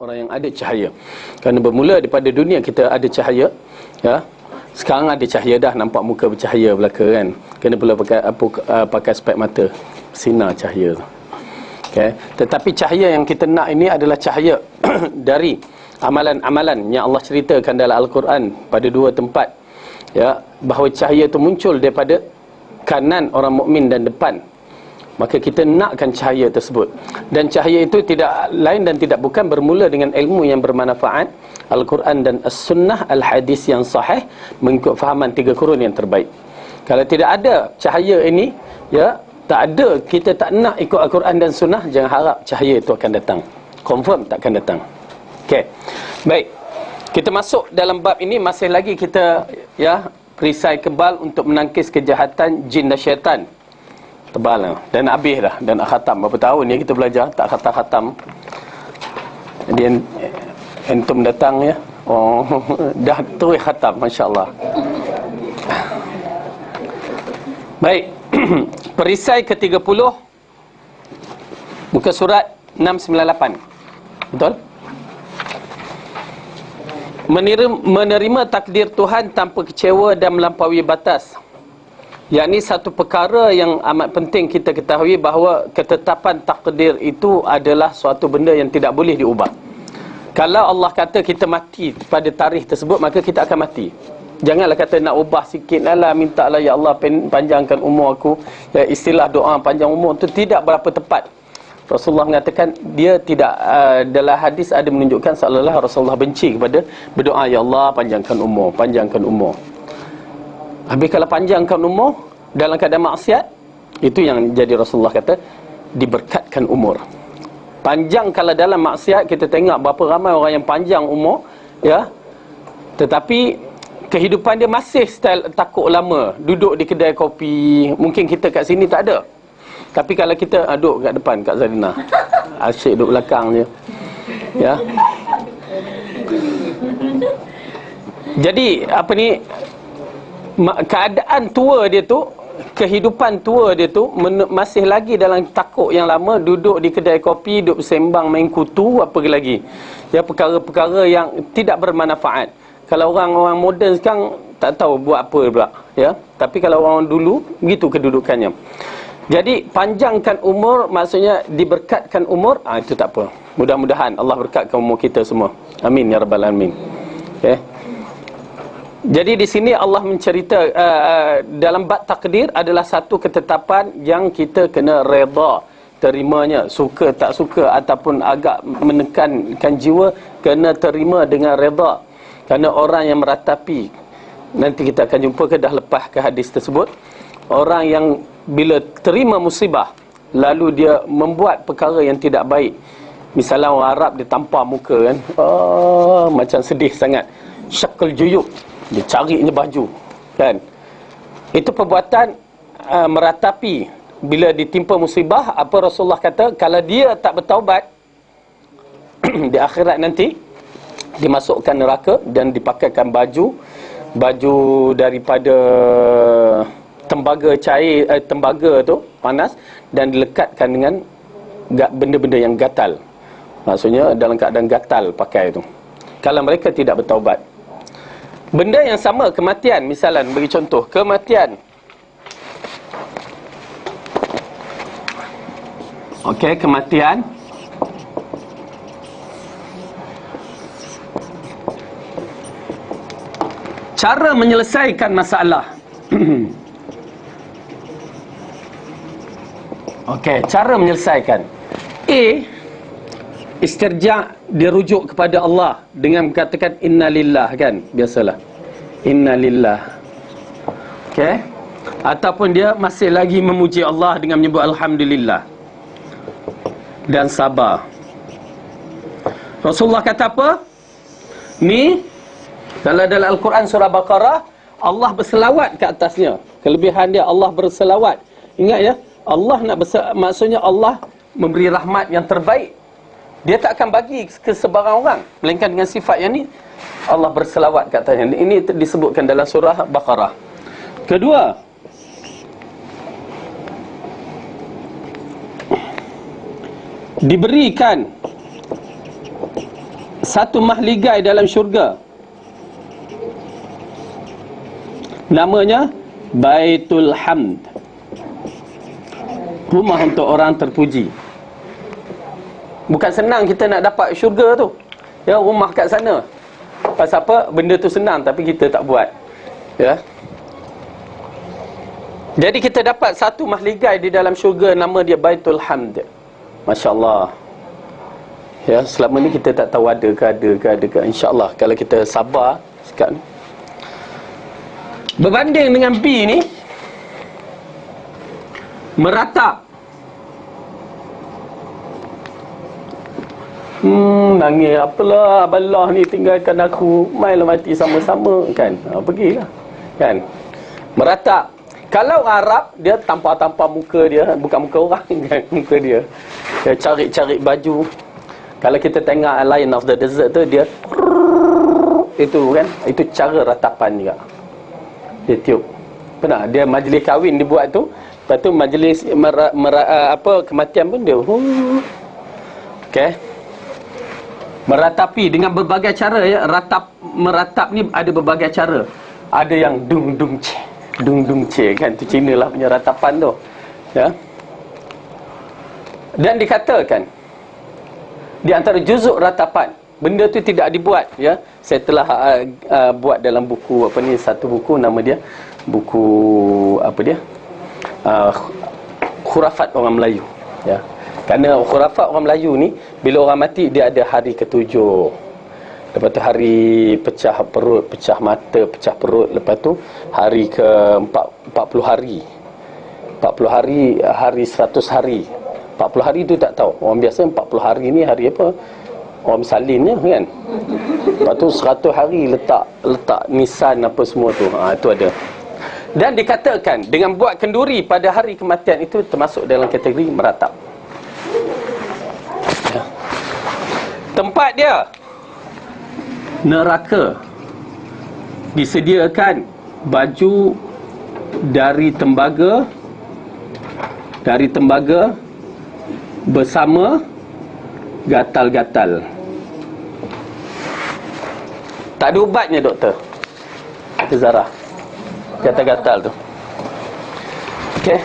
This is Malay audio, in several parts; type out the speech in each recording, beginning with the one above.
orang yang ada cahaya. Kerana bermula daripada dunia kita ada cahaya, ya. Sekarang ada cahaya dah, nampak muka bercahaya belaka kan. Kena pula pakai spek mata, sinar cahaya tu. Okay. Tetapi cahaya yang kita nak ini adalah cahaya dari amalan-amalan yang Allah ceritakan dalam Al-Quran pada dua tempat, ya, bahawa cahaya itu muncul daripada kanan orang mukmin dan depan. Maka kita nakkan cahaya tersebut. Dan cahaya itu tidak lain dan tidak bukan bermula dengan ilmu yang bermanfaat, Al-Quran dan As-Sunnah, Al-Hadis yang sahih, mengikut fahaman tiga kurun yang terbaik. Kalau tidak ada cahaya ini, ya, tak ada, kita tak nak ikut Al-Quran dan Sunnah, jangan harap cahaya itu akan datang. Confirm tak akan datang. Okey. Baik. Kita masuk dalam bab ini, masih lagi kita, ya, perisai kebal untuk menangkis kejahatan jin dan syaitan. Tebal lah. Dan habis dah. Dan nak khatam. Berapa tahun ni kita belajar, tak khatam-khatam. Jadi entum datang, ya. Oh, dah terus khatam, masya-Allah. Baik. Perisai ke-30, muka surat 698. Betul? Menerima takdir Tuhan tanpa kecewa dan melampaui batas. Yakni satu perkara yang amat penting kita ketahui, bahawa ketetapan takdir itu adalah suatu benda yang tidak boleh diubah. Kalau Allah kata kita mati pada tarikh tersebut, maka kita akan mati. Janganlah kata nak ubah sikit lah, minta lah, ya Allah panjangkan umur aku. Ya, istilah doa panjang umur itu tidak berapa tepat. Rasulullah mengatakan, dia tidak, dalam hadis ada menunjukkan seolah-olah Rasulullah benci kepada berdoa, ya Allah panjangkan umur, panjangkan umur. Habis kalau panjangkan umur dalam keadaan maksiat, itu yang jadi Rasulullah kata diberkatkan umur. Panjang kalau dalam maksiat, kita tengok berapa ramai orang yang panjang umur, ya, tetapi kehidupan dia masih style takut lama, duduk di kedai kopi. Mungkin kita kat sini tak ada, tapi kalau kita duduk kat depan kat Zarina, asyik duduk belakang je, ya. Jadi apa ni, keadaan tua dia tu, kehidupan tua dia tu masih lagi dalam takut yang lama, duduk di kedai kopi, duduk sembang, main kutu, apa lagi, ya, perkara-perkara yang tidak bermanfaat. Kalau orang-orang moden sekarang tak tahu buat apa pula, ya. Tapi kalau orang dulu, begitu kedudukannya. Jadi panjangkan umur maksudnya diberkatkan umur, itu tak apa. Mudah-mudahan Allah berkatkan umur kita semua. Amin ya rabbal alamin. Okey. Jadi di sini Allah mencerita dalam bab takdir adalah satu ketetapan yang kita kena redha terimanya, suka tak suka ataupun agak menekankan jiwa, kena terima dengan redha. Kerana orang yang meratapi, nanti kita akan jumpa ke dah lepas ke hadis tersebut, orang yang bila terima musibah lalu dia membuat perkara yang tidak baik. Misalnya orang Arab, dia tampar muka kan, macam sedih sangat, syakal juyuk, dia carinya baju kan. Itu perbuatan meratapi. Bila ditimpa musibah, apa Rasulullah kata, kalau dia tak bertaubat di akhirat nanti dimasukkan neraka dan dipakaikan baju daripada tembaga cair, tembaga tu panas, dan dilekatkan dengan benda-benda yang gatal. Maksudnya dalam keadaan gatal pakai tu, kalau mereka tidak bertaubat. Benda yang sama, kematian. Misalan, bagi contoh, kematian. Okey, kematian. Cara menyelesaikan masalah. Okey, cara menyelesaikan. A, istirja', dia rujuk kepada Allah dengan mengatakan innalillah kan, biasalah. Innalillah. Okey. Ataupun dia masih lagi memuji Allah dengan menyebut alhamdulillah. Dan sabar. Rasulullah kata apa? Ni kalau dalam Al-Quran surah Baqarah, Allah berselawat ke atasnya. Kelebihan dia, Allah berselawat. Ingat ya, Allah nak maksudnya Allah memberi rahmat yang terbaik. Dia tak akan bagi ke sebarang orang, melainkan dengan sifat yang ni. Allah berselawat ke atasnya. Ini disebutkan dalam surah Baqarah. Kedua, diberikan satu mahligai dalam syurga, namanya Baitul Hamd, rumah untuk orang terpuji. Bukan senang kita nak dapat syurga tu, ya, rumah kat sana. Pasal apa? Benda tu senang tapi kita tak buat, ya. Jadi kita dapat satu mahligai di dalam syurga, nama dia Baitul Hamd. Masya Allah. Ya, selama ni kita tak tahu ada ke. InsyaAllah kalau kita sabar sekarang. Berbanding dengan B ni, meratap. Nangis apalah, abalah ni tinggalkan aku, mainlah mati sama-sama, kan. Pergilah, kan. Meratap. Kalau Arab, dia tampar-tampar muka dia, bukan muka orang, kan, muka dia. Dia cari-cari baju. Kalau kita tengok Lion of the Desert tu, dia itu kan, itu cara ratapan juga. Dia tiup. Pernah dia majlis kahwin dibuat tu, lepas tu majlis kematian pun dia okey. Meratapi dengan berbagai cara, ya. Meratap ni ada berbagai cara. Ada yang dung dung che, kan, tu Cina lah punya ratapan tu, ya. Dan dikatakan di antara juzuk ratapan, benda tu tidak dibuat, ya. Saya telah buat dalam buku satu buku, nama dia buku Khurafat Orang Melayu, ya. Kerana khurafat orang Melayu ni, bila orang mati dia ada hari ke-7. Lepas tu hari pecah perut, pecah mata, pecah perut. Lepas tu hari ke-40 hari. 40 hari, hari 100 hari. 40 hari tu tak tahu. Orang biasa 40 hari ni hari apa? Orang salinnya, kan. Lepas tu 100 hari letak nisan apa semua tu. Itu ada. Dan dikatakan dengan buat kenduri pada hari kematian itu termasuk dalam kategori meratap. Ya. Tempat dia neraka, disediakan baju dari tembaga bersama gatal-gatal. Tak ada ubatnya, doktor, kata Zara, gatal-gatal tu. Okey.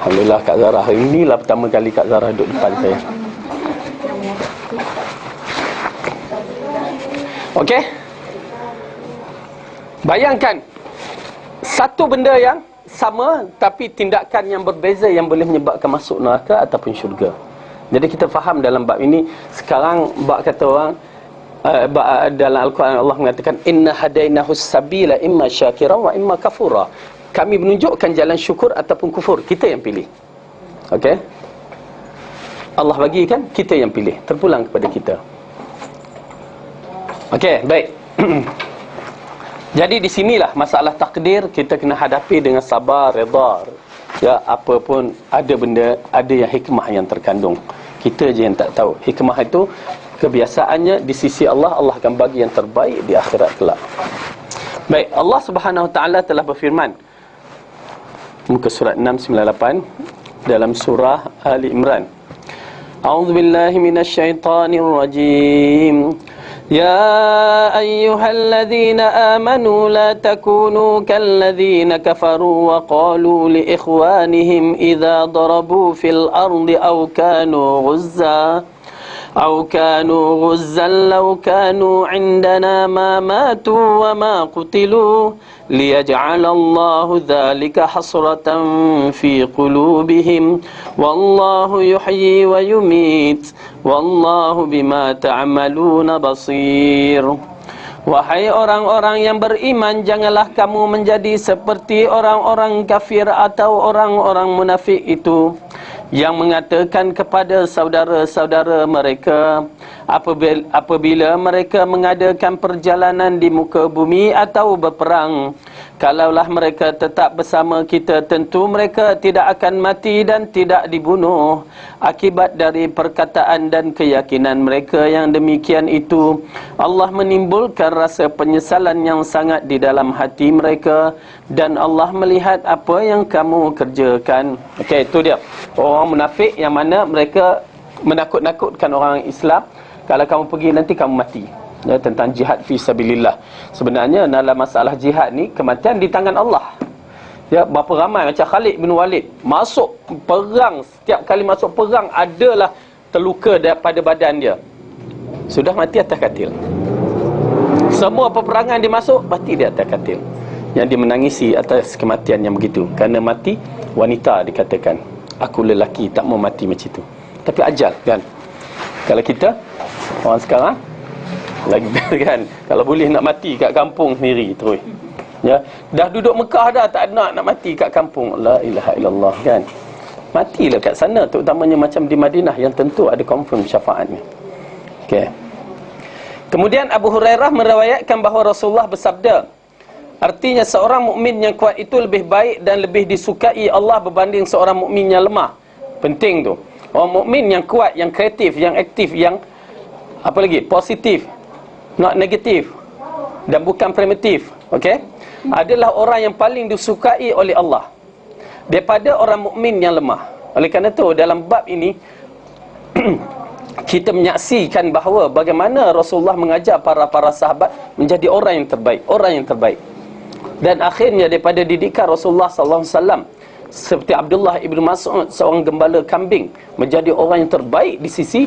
Alhamdulillah Kak Zara, hari inilah pertama kali Kak Zara duduk depan saya. Okey. Bayangkan satu benda yang sama tapi tindakan yang berbeza yang boleh menyebabkan masuk neraka ataupun syurga. Jadi kita faham dalam bab ini. Sekarang bab kata orang dalam Al-Quran Allah mengatakan inna hadainahus sabila imma syakira wa imma kafura. Kami menunjukkan jalan syukur ataupun kufur. Kita yang pilih. Okey. Allah bagi kan, kita yang pilih. Terpulang kepada kita. Okey, baik. Jadi di sinilah masalah takdir kita kena hadapi dengan sabar, redha. Ya, apa pun ada benda, ada yang hikmah yang terkandung. Kita je yang tak tahu. Hikmah itu kebiasaannya di sisi Allah, Allah akan bagi yang terbaik di akhirat kelak. Baik, Allah Subhanahu Wa Taala telah berfirman muka surat 698 dalam surah Ali Imran. A'udzu billahi minasyaitonir rajim. يا أيها الذين آمنوا لا تكونوا كالذين كفروا وقالوا لإخوانهم إذا ضربوا في الأرض أو كانوا غزا لو كانوا عندنا ما ماتوا وما قتلوا ليجعل الله ذلك حسرة في قلوبهم والله يحيي ويميت والله بما تعملون بصير. Wahai orang-orang yang beriman, janganlah kamu menjadi seperti orang-orang kafir atau orang-orang munafik itu yang mengatakan kepada saudara-saudara mereka apabila mereka mengadakan perjalanan di muka bumi atau berperang, kalaulah mereka tetap bersama kita, tentu mereka tidak akan mati dan tidak dibunuh. Akibat dari perkataan dan keyakinan mereka yang demikian itu, Allah menimbulkan rasa penyesalan yang sangat di dalam hati mereka, dan Allah melihat apa yang kamu kerjakan. Okey, itu dia orang munafik yang mana mereka menakut-nakutkan orang Islam kalau kamu pergi nanti kamu mati. Ya, tentang jihad fi sabilillah. Sebenarnya dalam masalah jihad ni, kematian di tangan Allah. Ya, berapa ramai macam Khalid bin Walid masuk perang, setiap kali masuk perang adalah terluka daripada badan dia. Sudah mati atas katil. Semua peperangan dia masuk, mati dia atas katil. Yang dia menangisi atas kematian yang begitu. Kerana mati wanita dikatakan. Aku lelaki tak mau mati macam itu. Tapi ajal kan. Kalau kita orang sekarang lagi kan, kalau boleh nak mati kat kampung sendiri terus. Ya, dah duduk Mekah dah tak nak mati kat kampung. La ilaha illallah kan. Matilah kat sana, terutamanya macam di Madinah yang tentu ada confirm syafaatnya. Okey. Kemudian Abu Hurairah meriwayatkan bahawa Rasulullah bersabda, artinya seorang mukmin yang kuat itu lebih baik dan lebih disukai Allah berbanding seorang mukmin yang lemah. Penting tu. Orang mukmin yang kuat, yang kreatif, yang aktif, yang apa lagi? Positif, not negatif dan bukan primitif. Okey? Adalah orang yang paling disukai oleh Allah daripada orang mukmin yang lemah. Oleh kerana itu dalam bab ini kita menyaksikan bahawa bagaimana Rasulullah mengajar para sahabat menjadi orang yang terbaik, orang yang terbaik. Dan akhirnya daripada didikan Rasulullah sallallahu alaihi wasallam, seperti Abdullah ibnu Mas'ud, seorang gembala kambing, menjadi orang yang terbaik di sisi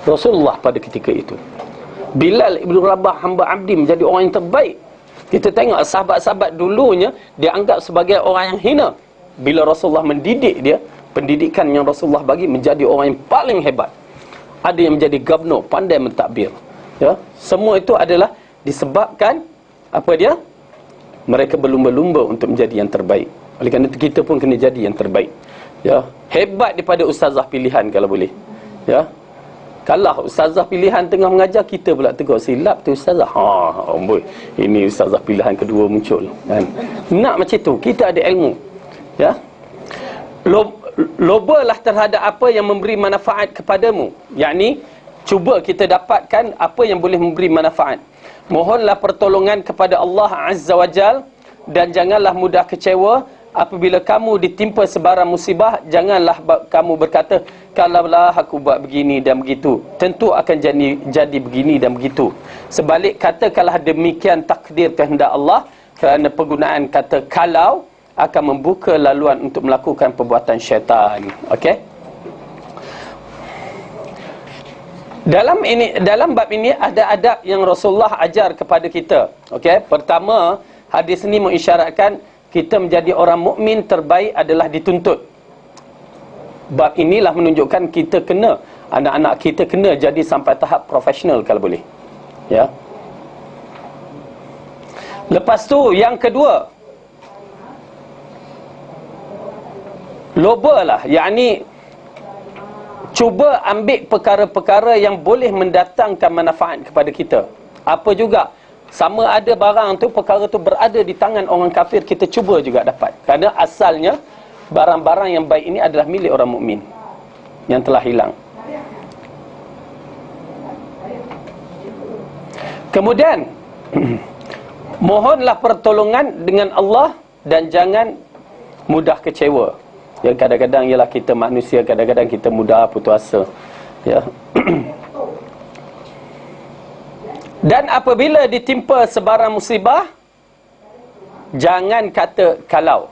Rasulullah pada ketika itu. Bilal ibnu Rabah, hamba abdi, menjadi orang yang terbaik. Kita tengok sahabat-sahabat dulunya dianggap sebagai orang yang hina. Bila Rasulullah mendidik dia, pendidikan yang Rasulullah bagi menjadi orang yang paling hebat. Ada yang menjadi gubernur, pandai mentadbir. Ya, semua itu adalah disebabkan apa dia? Mereka berlumba-lumba untuk menjadi yang terbaik. Oleh kerana itu kita pun kena jadi yang terbaik. Ya, hebat daripada ustazah pilihan kalau boleh. Ya. Kalau ustazah pilihan tengah mengajar, kita pula tegur, silap tu ustazah. Amboi, ini ustazah pilihan kedua muncul kan. Nak macam tu, kita ada ilmu. Ya. Lobalah terhadap apa yang memberi manfaat kepadamu. Yakni cuba kita dapatkan apa yang boleh memberi manfaat. Mohonlah pertolongan kepada Allah Azza wa Jal dan janganlah mudah kecewa apabila kamu ditimpa sebarang musibah. Janganlah kamu berkata, kalaulah aku buat begini dan begitu, tentu akan jadi begini dan begitu. Sebalik, katakanlah demikian takdir kehendak Allah, kerana penggunaan kata kalau akan membuka laluan untuk melakukan perbuatan syaitan. Okey? Dalam bab ini ada adab yang Rasulullah ajar kepada kita. Okey, pertama, hadis ini mengisyaratkan kita menjadi orang mukmin terbaik adalah dituntut. Bab inilah menunjukkan kita kena, anak-anak kita kena jadi sampai tahap profesional kalau boleh. Ya. Lepas tu yang kedua, lobalah, yakni cuba ambil perkara-perkara yang boleh mendatangkan manfaat kepada kita. Apa juga, sama ada barang tu, perkara tu berada di tangan orang kafir, kita cuba juga dapat. Kerana asalnya barang-barang yang baik ini adalah milik orang mukmin yang telah hilang. Kemudian mohonlah pertolongan dengan Allah dan jangan mudah kecewa. Ya, kadang-kadang ialah kita manusia, kadang-kadang kita mudah putus asa. Ya. Dan apabila ditimpa sebarang musibah, jangan kata kalau.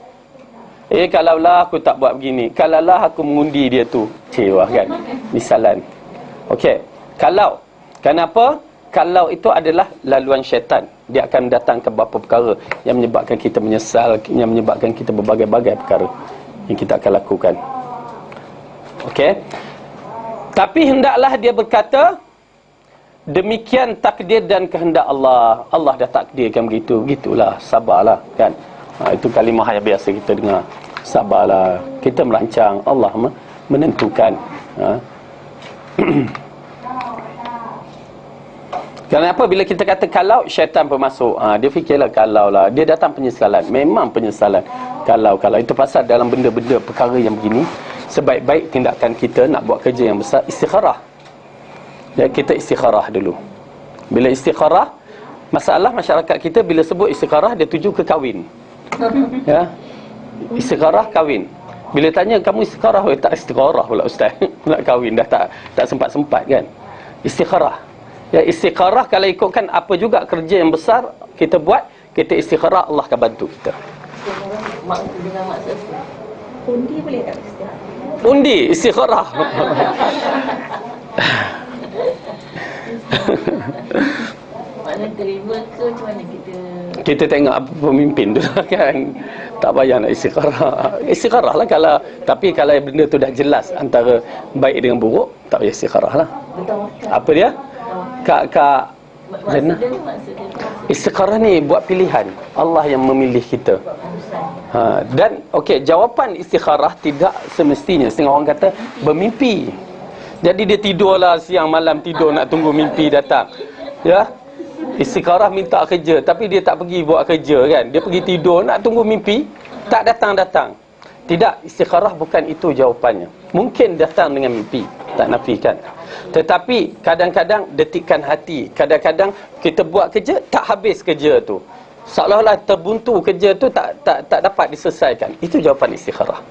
Kalaulah aku tak buat begini, kalaulah aku mengundi dia tu. Wah kan. Misalan. Okey. Kalau. Kenapa? Kalau itu adalah laluan syaitan. Dia akan datang ke beberapa perkara yang menyebabkan kita menyesal, yang menyebabkan kita berbagai-bagai perkara yang kita akan lakukan. Okey. Tapi hendaklah dia berkata, demikian takdir dan kehendak Allah. Allah dah takdirkan begitu, begitulah, sabarlah kan. Itu kalimah yang biasa kita dengar. Sabarlah. Kita merancang, Allah menentukan. Kenapa bila kita kata kalau, syaitan pun masuk. Dia fikirlah kalau lah. Dia datang penyesalan. Memang penyesalan. Kalau itu pasal dalam benda-benda perkara yang begini, sebaik-baik tindakan kita nak buat kerja yang besar, istikharah. Ya, kita istikharah dulu. Bila istikharah, masalah masyarakat kita bila sebut istikharah, dia tuju ke kahwin. Ya. Istikharah kahwin. Bila tanya kamu istikharah, tak istikharah pula ustaz. Nak kahwin dah tak sempat-sempat kan. Istikharah. Ya, istikharah kalau ikutkan apa juga kerja yang besar kita buat, kita istikharah, Allah akan bantu kita. Dengan maksud undi boleh tak istikharah? Undi istikharah. Maknanya terima ke macam mana kita tengok apa pemimpin tu kan. Tak payah nak istikharah. Istikharah lah kalau, tapi kalau benda tu dah jelas antara baik dengan buruk, tak payah istikharah lah. Apa dia? Kak Jannah. Istikharah ni buat pilihan. Allah yang memilih kita. Dan okey, jawapan istikharah tidak semestinya. Setengah orang kata bermimpi. Jadi dia tidurlah siang malam tidur nak tunggu mimpi datang. Ya. Istikharah minta kerja tapi dia tak pergi buat kerja kan. Dia pergi tidur nak tunggu mimpi, tak datang-datang. Tidak, istikharah bukan itu jawapannya. Mungkin datang dengan mimpi, tak nafikan. Tetapi kadang-kadang detikan hati. Kadang-kadang kita buat kerja tak habis kerja tu. Seolah-olah terbuntu kerja tu tak dapat diselesaikan. Itu jawapan istikharah.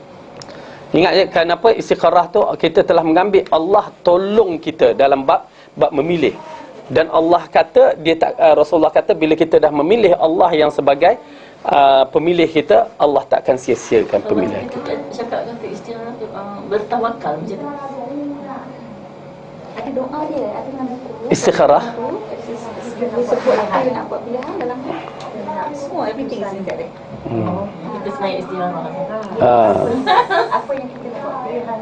Ingat kenapa istikharah tu kita telah mengambil Allah tolong kita dalam bab memilih. Dan Allah kata Rasulullah kata bila kita dah memilih Allah yang sebagai pemilih kita, Allah tak akan sia-siakan pemilihan kita. Cakap kata istikharah tu bertawakal macam tu. Ada doa dia, ada nama buku. Istikharah. Dia sebut apa yang nak buat pilihan dalam semua everything is in there. Kita sebenarnya istikharah. Apa yang kita nak buat pilihan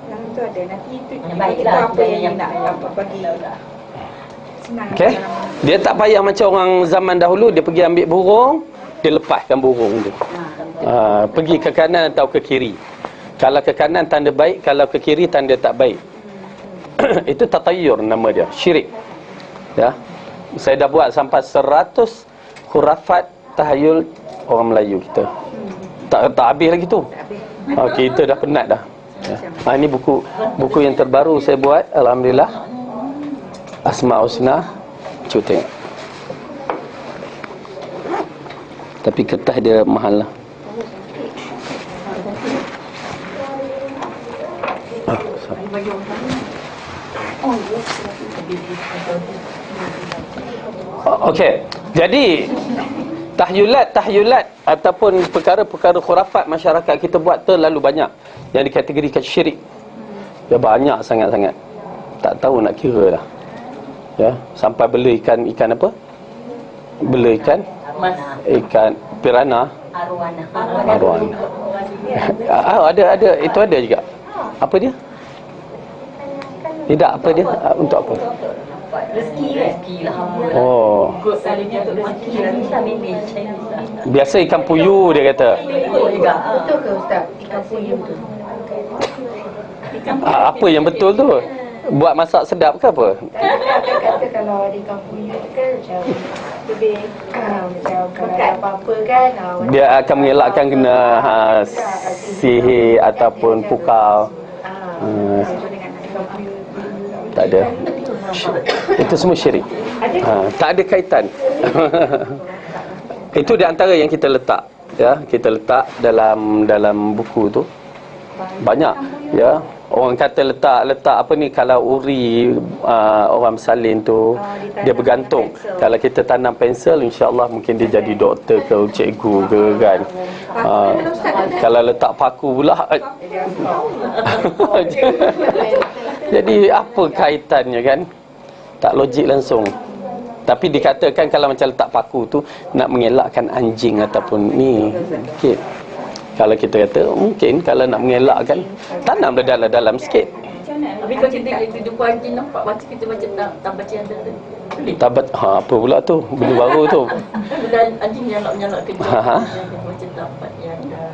yang tu ada nanti itu baiklah apa yang nak apa bagi. Okey. Dia tak payah macam orang zaman dahulu, dia pergi ambil burung, dia lepaskan burung tu. Pergi ke kanan atau ke kiri. Kalau ke kanan tanda baik, kalau ke kiri tanda tak baik. Itu tatayur nama dia, syirik. Ya. Saya dah buat sampai 100 khurafat tahayul orang Melayu kita. Tak habis lagi tu. Kita dah penat dah. Ya. Ini buku yang terbaru saya buat, alhamdulillah. Asma' Husna. Cuba tengok. Tapi kertas dia mahal lah. Okey. Jadi tahyulat ataupun perkara-perkara khurafat masyarakat kita buat terlalu banyak yang dikategorikan syirik. Ya, banyak sangat-sangat. Tak tahu nak kira dah. Ya, sampai bela ikan apa? Bela ikan piranha. Arwana. Ada itu ada juga. Apa dia? Tidak, apa dia? Untuk apa? Rezeki lah. Oh. Biasa ikan puyuh dia kata. Betul ke Ustaz? Ikan puyuh tu. Apa yang betul tu? Buat masak sedap ke apa? Kata kalau di kampung you kan macam lebih macam kalau apa-apa kan dia akan mengelakkan kena sihir ataupun pukau. Tak ada. Itu semua syirik. Tak ada kaitan. Itu di antara yang kita letak, ya, kita letak dalam buku tu. Banyak, ya. Orang kata letak apa ni, kalau uri orang bersalin tu dia bergantung. Kalau kita tanam pensel, insya-Allah mungkin dia jadi doktor ke cikgu ke kan. Kalau letak paku pula jadi apa kaitannya kan? Tak logik langsung. Tapi dikatakan kalau macam letak paku tu nak mengelakkan anjing ataupun ni sikit. Kalau kita kata mungkin kalau nak mengelakkan, tanamlah dalam sikit. Tapi kalau kita jumpa anjing nampak macam kita macam tak baca yang ada. Tabat apa pula tu? Benda baru tu. Dan anjing nyalak kerja. Macam tabat yang ada.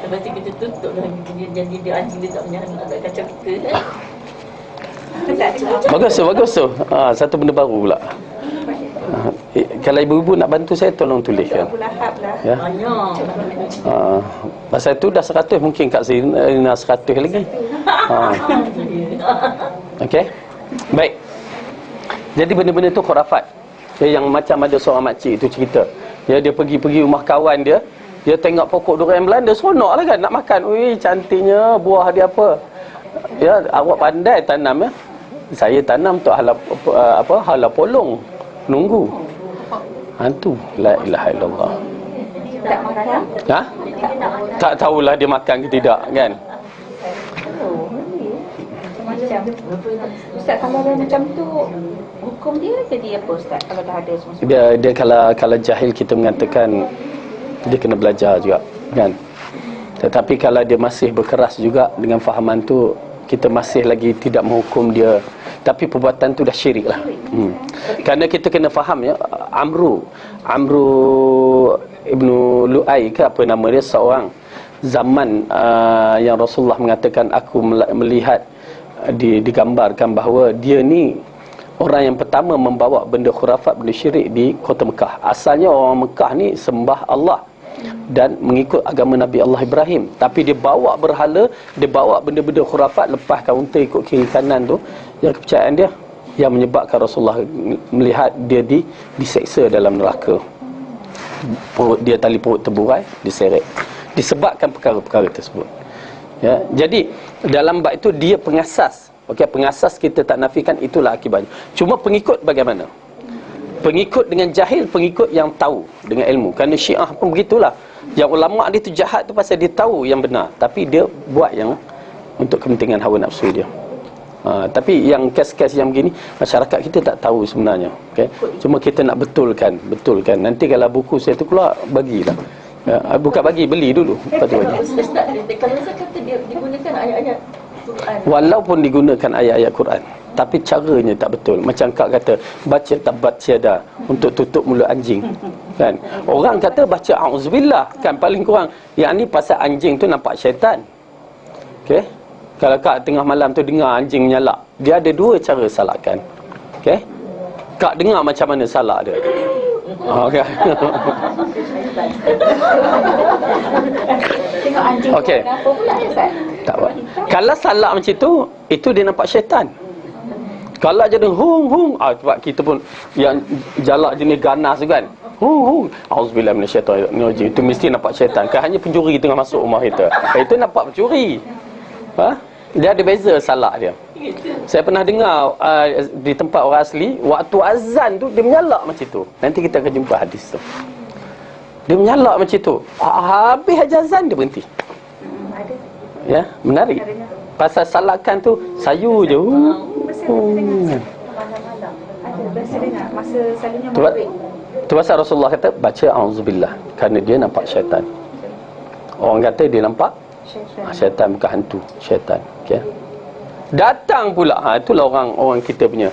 Lepas tu kita tutup dalam dia, jadi dia anjing dia tak menyalak, tak kacau kita kan. Bagus tu. Satu benda baru pula. Kalau ibu-ibu nak bantu saya, tolong tuliskan. Ya. Pasal tu dah 100, mungkin Kak Zina 100 lagi. Okey. Baik. Jadi benda-benda tu khurafat. Yang macam ada seorang makcik tu cerita. Ya, dia pergi rumah kawan dia. Dia tengok pokok durian Belanda, seronok lah kan nak makan. Ui, cantiknya buah dia apa. Ya, awak pandai tanam ya. Saya tanam untuk hala polong. Nunggu. Hantu. La ilaha illallah. Tak makan. Ha? Tak tahulah dia makan ke tidak, kan? Macam Ustaz, kalau macam tu hukum dia jadi apa Ustaz kalau dah ada semua? Dia kalau jahil kita mengatakan dia kena belajar juga, kan? Tetapi kalau dia masih berkeras juga dengan fahaman tu, kita masih lagi tidak menghukum dia. Tapi perbuatan tu dah syirik lah. Kerana kita kena faham ya, Amru Ibnu Lu'ay ke apa nama dia, seorang zaman yang Rasulullah mengatakan aku melihat digambarkan bahawa dia ni orang yang pertama membawa benda khurafat, benda syirik di kota Mekah. Asalnya orang Mekah ni sembah Allah dan mengikut agama Nabi Allah Ibrahim, tapi dia bawa berhala, dia bawa benda-benda khurafat, lepaskan unta ikut kiri kanan tu, yang kepercayaan dia yang menyebabkan Rasulullah melihat dia diseksa dalam neraka. Perut dia, tali perut terburai, diseret, disebabkan perkara-perkara tersebut. Ya, jadi dalam bab itu dia pengasas. Okey, pengasas kita tak nafikan, itulah akibatnya. Cuma pengikut bagaimana? Pengikut dengan jahil, pengikut yang tahu dengan ilmu. Kerana Syiah pun begitulah. Yang ulama dia tu jahat tu pasal dia tahu yang benar, tapi dia buat yang untuk kepentingan hawa nafsu dia. Tapi yang kes-kes yang begini, masyarakat kita tak tahu sebenarnya. Okay? Cuma kita nak betulkan. Nanti kalau buku saya tu keluar, bagilah. Bukan bagi, beli dulu. Lepas tu bagi. Kalau saya kata dia digunakan ayat-ayat Quran, walaupun digunakan ayat-ayat Quran, tapi caranya tak betul. Macam kak kata baca tabat syada untuk tutup mulut anjing, kan? Orang kata baca auzubillah, kan paling kurang. Yang ni pasal anjing tu nampak syaitan. Okey? Kalau kak tengah malam tu dengar anjing menyalak, dia ada dua cara salahkan. Okey? Kak dengar macam mana salak dia. Okey. tengok anjing Okey. apa pula ya Ustaz? Tak apa. Kalau salak macam tu, itu dia nampak syaitan. Kalau jadi hung, sebab kita pun yang jalak jenis ganas tu kan. Hung. Auzubillah minasyaitanir. Itu mesti nampak syaitan. Kan hanya pencuri tengah masuk rumah kita. Itu nampak pencuri. Dia ada beza salak dia. Saya pernah dengar di tempat orang asli, waktu azan tu dia menyalak macam tu. Nanti kita akan jumpa hadis tu. Dia menyalak macam tu. Habis azan dia berhenti. Ada. Ya, menarik. Pasal salakan tu sayu je. Malam-malam. Ada biasa dengar masa selalunya maghrib. Tu pasal Rasulullah kata baca auzubillah, kerana dia nampak syaitan. Orang kata dia nampak syaitan, bukan hantu, syaitan. Okey. Datang pula, itulah orang kita punya.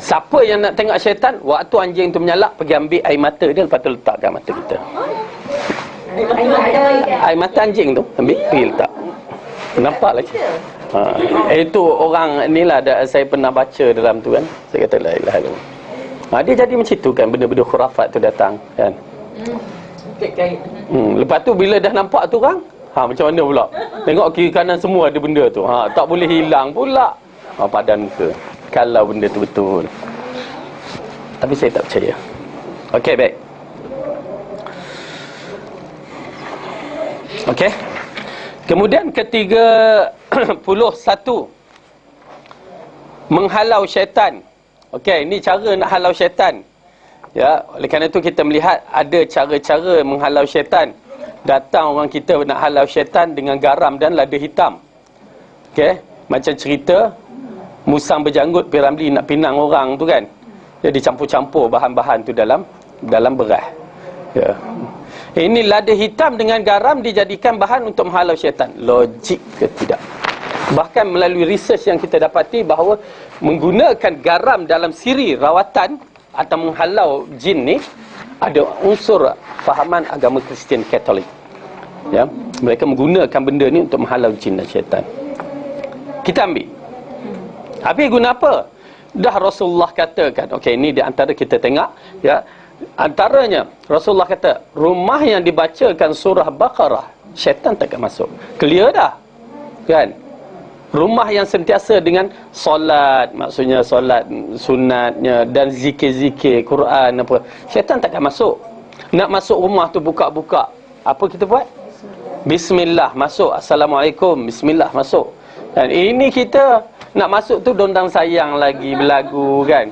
Siapa yang nak tengok syaitan, waktu anjing tu menyalak, pergi ambil air mata dia, lepas tu letakkan mata kita. Air mata anjing tu ambil, pergi letak. Nampak lagi. Itu orang inilah saya pernah baca dalam tu kan. Saya kata la ilaha illallah. Dia jadi macam tu kan, benda-benda khurafat tu datang kan. Lepas tu bila dah nampak tu orang, macam mana pula? Tengok kiri kanan semua ada benda tu. Tak boleh hilang pula. Padan muka. Kalau benda tu betul. Tapi saya tak percaya. Okey, baik. Okey. Kemudian ketiga 11 menghalau syaitan. Okey, ini cara nak halau syaitan. Ya, oleh kerana itu kita melihat ada cara-cara menghalau syaitan. Datang orang kita nak halau syaitan dengan garam dan lada hitam. Okey, macam cerita musang berjanggut P. Ramlee nak pinang orang tu kan. Dia dicampur-campur bahan-bahan tu dalam beras. Ya. Ini lada hitam dengan garam dijadikan bahan untuk menghalau syaitan. Logik ke tidak? Bahkan melalui research yang kita dapati bahawa menggunakan garam dalam siri rawatan atau menghalau jin ni ada unsur fahaman agama Kristian Katolik. Ya, mereka menggunakan benda ni untuk menghalau jin dan syaitan. Kita ambil. Habis guna apa? Dah Rasulullah katakan. Okey, ini di antara kita tengok ya. Antaranya Rasulullah kata, rumah yang dibacakan surah Baqarah, syaitan takkan masuk. Clear dah. Kan? Rumah yang sentiasa dengan solat, maksudnya solat sunatnya dan zikir-zikir Quran apa, syaitan takkan masuk. Nak masuk rumah tu buka-buka, apa kita buat? Bismillah, masuk. Assalamualaikum, bismillah, masuk. Dan ini kita Nak masuk tu dondang sayang lagi berlagu kan.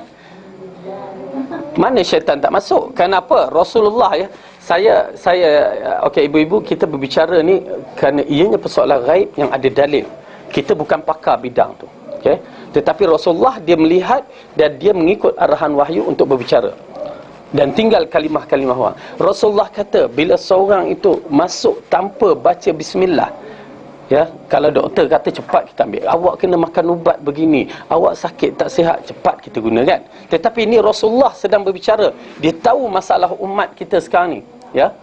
Mana syaitan tak masuk? Kenapa? Rasulullah ya. Saya okey, ibu-ibu, kita berbicara ni kerana ianya persoalan ghaib yang ada dalil. Kita bukan pakar bidang tu. Okey. Tetapi Rasulullah dia melihat dan dia mengikut arahan wahyu untuk berbicara. Dan tinggal kalimah-kalimah wahyu. Rasulullah kata bila seorang itu masuk tanpa baca bismillah, ya, kalau doktor kata cepat kita ambil, awak kena makan ubat begini, awak sakit tak sihat, cepat kita gunakan. Tetapi ini Rasulullah sedang berbicara. Dia tahu masalah umat kita sekarang ni, ya.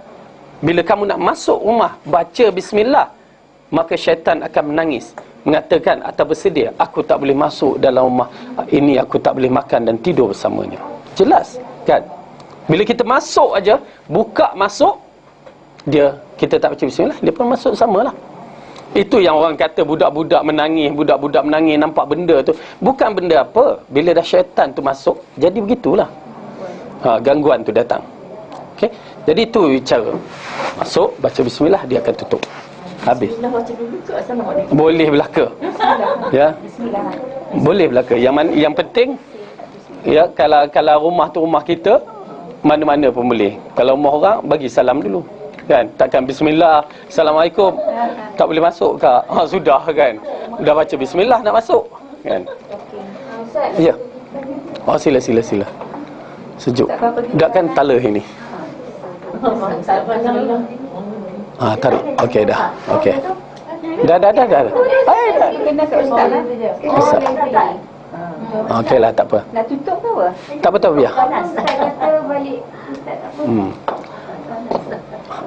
Bila kamu nak masuk rumah baca bismillah, maka syaitan akan menangis, mengatakan atau bersedia, aku tak boleh masuk dalam rumah ini, aku tak boleh makan dan tidur bersamanya. Jelas kan? Bila kita masuk aja, buka masuk, kita tak baca bismillah, dia pun masuk samalah. Itu yang orang kata budak-budak menangis nampak benda tu. Bukan benda apa. Bila dah syaitan tu masuk, jadi begitulah. Gangguan tu datang. Okey. Jadi itu cara. Masuk, baca bismillah, dia akan tutup. Habis. Boleh belaka. Ya. Boleh belaka. Yang penting, ya, kalau rumah tu rumah kita, mana-mana pun boleh. Kalau rumah orang, bagi salam dulu. Kan? Takkan bismillah, assalamualaikum, tak boleh masuk ke? Sudah kan. Dah baca bismillah nak masuk. Kan? Ya. Sila. Sejuk. Dakkan tala ini. Tarik. Okey dah. Okey. Dah. Kena kat ustaz lah. Ustaz. Okey lah, tak apa. Nak tutup ke apa? Tak apa, biar. Panas. Saya kata balik.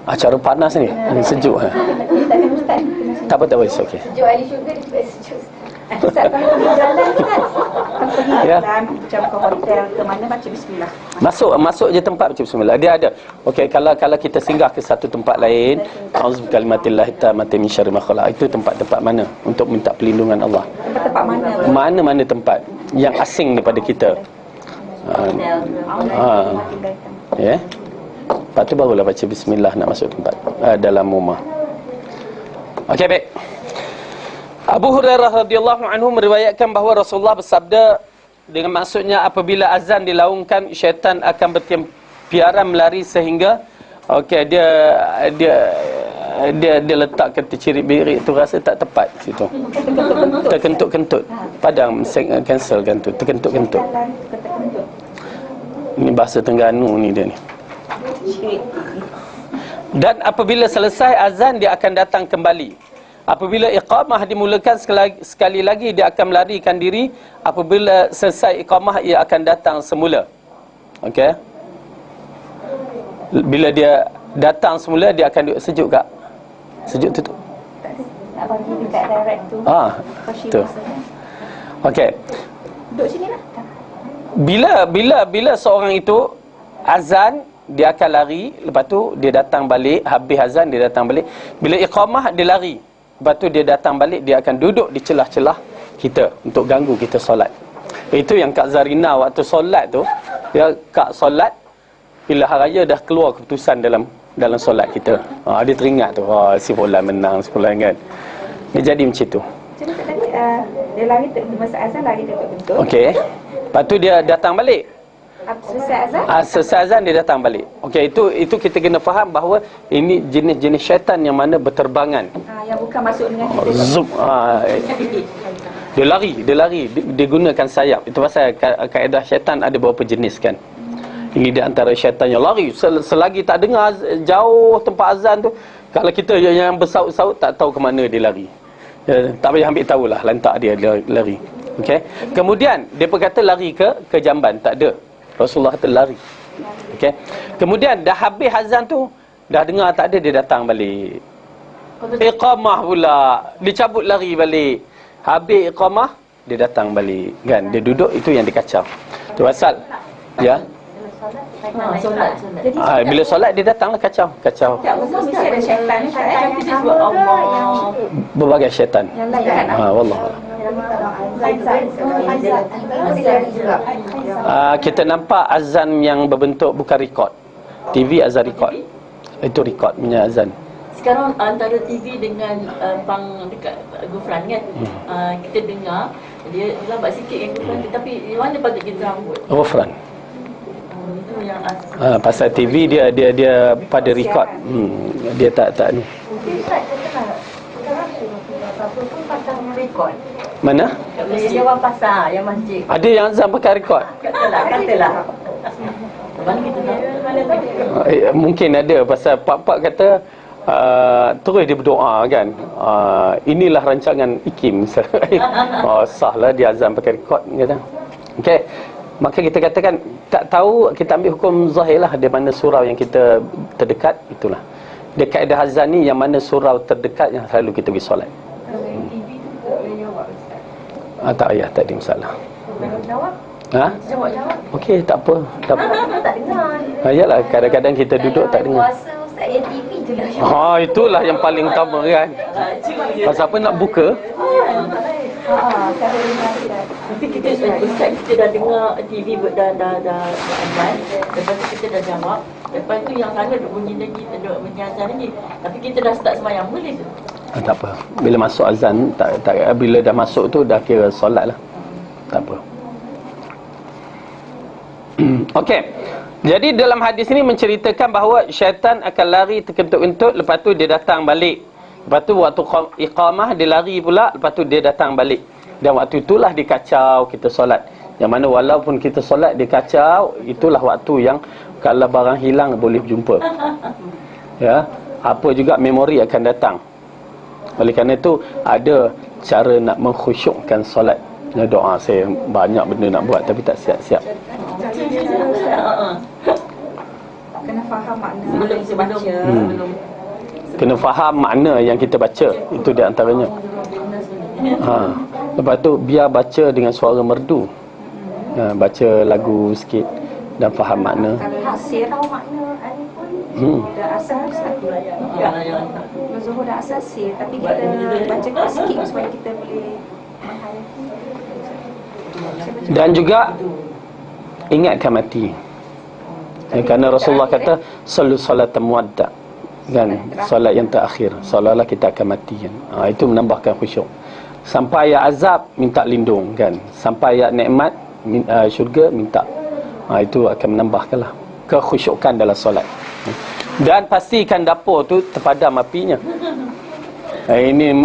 Acara panas ni, sejuk. Tak apa, it's okay. Sejuk ahli syurga dia sebab sejuk. Ustaz, kalau pergi jalan Ustaz, kalau pergi jalan macam ke hotel ke mana, baca bismillah. Masuk je tempat baca bismillah. Dia ada. Okey, kalau kita singgah ke satu tempat lain, auzu bikalimatillahit tammati min syarri ma khalaq. Itu tempat-tempat mana untuk minta perlindungan Allah? Tempat mana? Mana-mana tempat yang asing daripada kita. Ya. Lepas tu barulah baca bismillah nak masuk tempat dalam rumah. Okey, baik. Abu Hurairah radhiyallahu anhu meriwayatkan bahawa Rasulullah bersabda, dengan maksudnya apabila azan dilaungkan, syaitan akan berpiaran melari sehingga dia letakkan tercirit-birit tu, rasa tak tepat situ. Terkentut-kentut. Padang cancelkan tu, terkentut-kentut. Ini bahasa Terengganu ni dia ni. Dan apabila selesai azan, dia akan datang kembali. Apabila iqamah dimulakan sekali lagi, dia akan melarikan diri. Apabila selesai iqamah, ia akan datang semula. Okey. Bila dia datang semula, dia akan duduk sejuk tak? Sejuk tutup. Tak bagi dekat direct tu. Tu. Okey. Duduk sini lah. Bila seorang itu azan, dia akan lari, lepas tu dia datang balik, habis azan dia datang balik. Bila iqamah dia lari, lepas tu dia datang balik, dia akan duduk di celah-celah kita untuk ganggu kita solat. Itu yang Kak Zarina waktu solat tu, dia Kak solat, bila hari raya dah keluar keputusan dalam solat kita. Dia teringat tu, si fulan menang, si fulan kan. Dia jadi macam tu. Jadi dia lari masa azan, lari terbentuk. Okey. Lepas tu dia datang balik. Selesai azan? Selesai azan dia datang balik. Okey, itu kita kena faham bahawa ini jenis-jenis syaitan yang mana berterbangan. Yang bukan masuk dengan kita. Zoom. Dia lari, dia gunakan sayap. Itu pasal kaedah syaitan ada beberapa jenis kan. Ini di antara syaitan yang lari selagi tak dengar jauh tempat azan tu. Kalau kita yang bersaut-saut, tak tahu ke mana dia lari. Tak payah ambil tahulah lantak dia lari. Okey. Kemudian dia berkata lari ke jamban, tak ada. Rasulullah kata lari. Okey. Kemudian dah habis azan tu, dah dengar tak ada, dia datang balik. Iqamah pula, dia cabut lari balik. Habis iqamah, dia datang balik. Kan? Dia duduk, itu yang dikacau. Tu pasal. Ya. Solat. Bila solat dia datanglah kacau. Tak, mesti ada syaitan. Berbagai syaitan. Yang lain kan? Wallah. Kita nampak azan yang berbentuk bukan rekod. TV azan rekod. Itu rekod punya azan. sekarang antara TV dengan bang dekat Gufran kan, kita dengar dia lambat sikit kan Gufran, tetapi mana patut kita rambut? Gufran. Itu yang Pasal TV dia pada record. Dia tak ni. Mana? Dia orang pasar, yang masjid. Ada yang azan pakai record. Katalah. Mana kita tahu? Mungkin ada pasal pak-pak kata terus dia berdoa kan. Inilah rancangan IKIM. Sahlah dia azan pakai record kata. Okey. Maka kita katakan tak tahu, kita ambil hukum zahir lah, di mana surau yang kita terdekat itulah. Dia kaedah azan ni yang mana surau terdekat yang selalu kita pergi solat. Tak payah, tak ada masalah. Jawab. Okey, tak apa. Tak dengar. Yalah, kadang-kadang kita duduk tak dengar. Puasa Ustaz yang TV je lah. Itulah yang paling utama kan. Pasal apa nak buka? Tapi Ustaz kita dah dengar TV dah azan. Lepas tu kita dah jawab. Lepas tu yang sana duk bunyi lagi, duk bunyi azan lagi. Tapi kita dah start sembahyang, boleh tu? Tak apa. Bila masuk azan, bila dah masuk tu dah kira solat lah. Tak apa. Okey. Jadi dalam hadis ini menceritakan bahawa syaitan akan lari terkentut-kentut, lepas tu dia datang balik. Lepas tu waktu iqamah dia lari pula, lepas tu dia datang balik. Dan waktu itulah dikacau kita solat. Yang mana walaupun kita solat dikacau, itulah waktu yang kalau barang hilang boleh jumpa. Ya, apa juga memori akan datang. Oleh kerana itu ada cara nak mengkhusyukkan solat. Doa saya banyak benda nak buat tapi tak siap-siap. Kena faham makna. Belum. Kena faham makna yang kita baca. Itu di antaranya. Lepas tu biar baca dengan suara merdu. Baca lagu sikit dan faham makna. Kalau sirau makna pun dah asal Zuhur dah asasi, tapi kita baca sikit supaya kita boleh menghayati. Dan juga ingatkan mati. Kerana Rasulullah kata sallu salatan muwadda, kan, solat yang terakhir, seolah-olah kita akan mati kan. Itu menambahkan khusyuk. Sampai ayat azab minta lindung kan, sampai ayat nikmat syurga minta. Itu akan menambahkanlah kekhusyukan dalam solat. Dan pastikan dapur tu terpadam apinya. Ini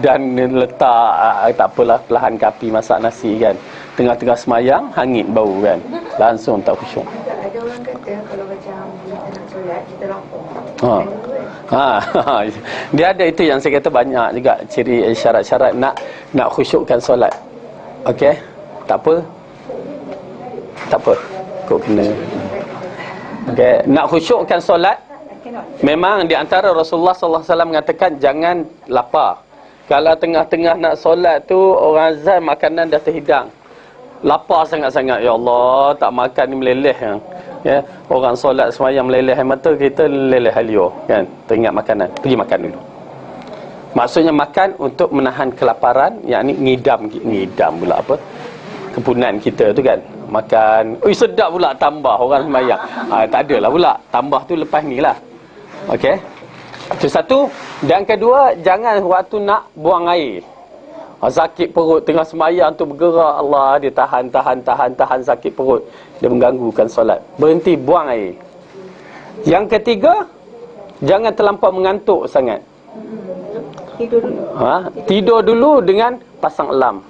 dan letak tak apalah, perlahan ke api masak nasi kan. Tengah-tengah semayang hangit bau kan. Langsung tak khusyuk. Ada orang kata kalau macam kita nak solat kita rokok. Dia ada itu yang saya kata banyak juga ciri syarat-syarat nak khusyukkan solat. Okey. Tak apa. Kau kena. Okey, nak khusyukkan solat memang di antara Rasulullah sallallahu alaihi wasallam mengatakan jangan lapar. Kalau tengah-tengah nak solat tu orang azan makanan dah terhidang. Lapar sangat-sangat, ya Allah, tak makan ni meleleh kan. Ya, orang solat semayang meleleh mata, kita meleleh halio kan. Teringat makanan, pergi makan dulu. Maksudnya makan untuk menahan kelaparan, yakni ngidam pula apa? Kepunan kita tu kan. Makan, sedap pula tambah orang semayang. Tak adalah pula, tambah tu lepas ni lah. Okey. Itu satu. Dan kedua, jangan waktu nak buang air. Sakit perut tengah semayang tu bergerak, Allah, dia tahan sakit perut. Dia mengganggukan solat. Berhenti buang air. Yang ketiga, jangan terlampau mengantuk sangat. Tidur dulu dengan pasang alarm.